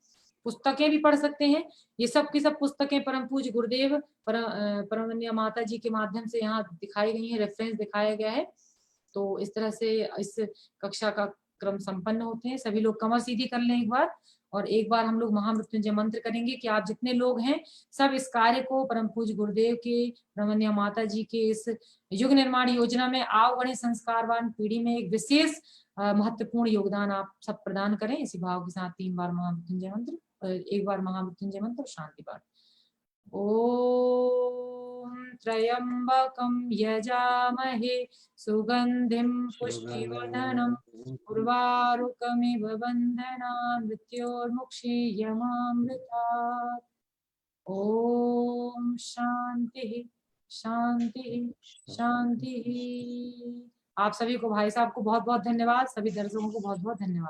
पुस्तकें भी पढ़ सकते हैं। ये सब की सब पुस्तकें परम पूज्य गुरुदेव परमवंदनीय माता जी के माध्यम से यहाँ दिखाई गई है, रेफरेंस दिखाया गया है। तो इस तरह से इस कक्षा का क्रम संपन्न होते हैं। सभी लोग कमर सीधी कर लें एक बार, और एक बार हम लोग महामृत्युंजय मंत्र करेंगे कि आप जितने लोग हैं सब इस कार्य को परम पूज्य गुरुदेव के, ब्रह्मण्य माता जी के इस युग निर्माण योजना में आओ बढ़े संस्कारवान पीढ़ी में एक विशेष महत्वपूर्ण योगदान आप सब प्रदान करें। इसी भाव के साथ 3 बार महामृत्युंजय मंत्र, 1 बार महामृत्युंजय मंत्र और शांति पाठ। ओम त्र्यंबकं यजामहे सुगंधिं पुष्टिवर्धनम् उर्वारुकमिव बन्धनान् मृत्योर्मुक्षीयमामृतात्। ओम शांति शांति शांति। आप सभी को, भाई साहब को बहुत बहुत धन्यवाद, सभी दर्शकों को बहुत बहुत धन्यवाद।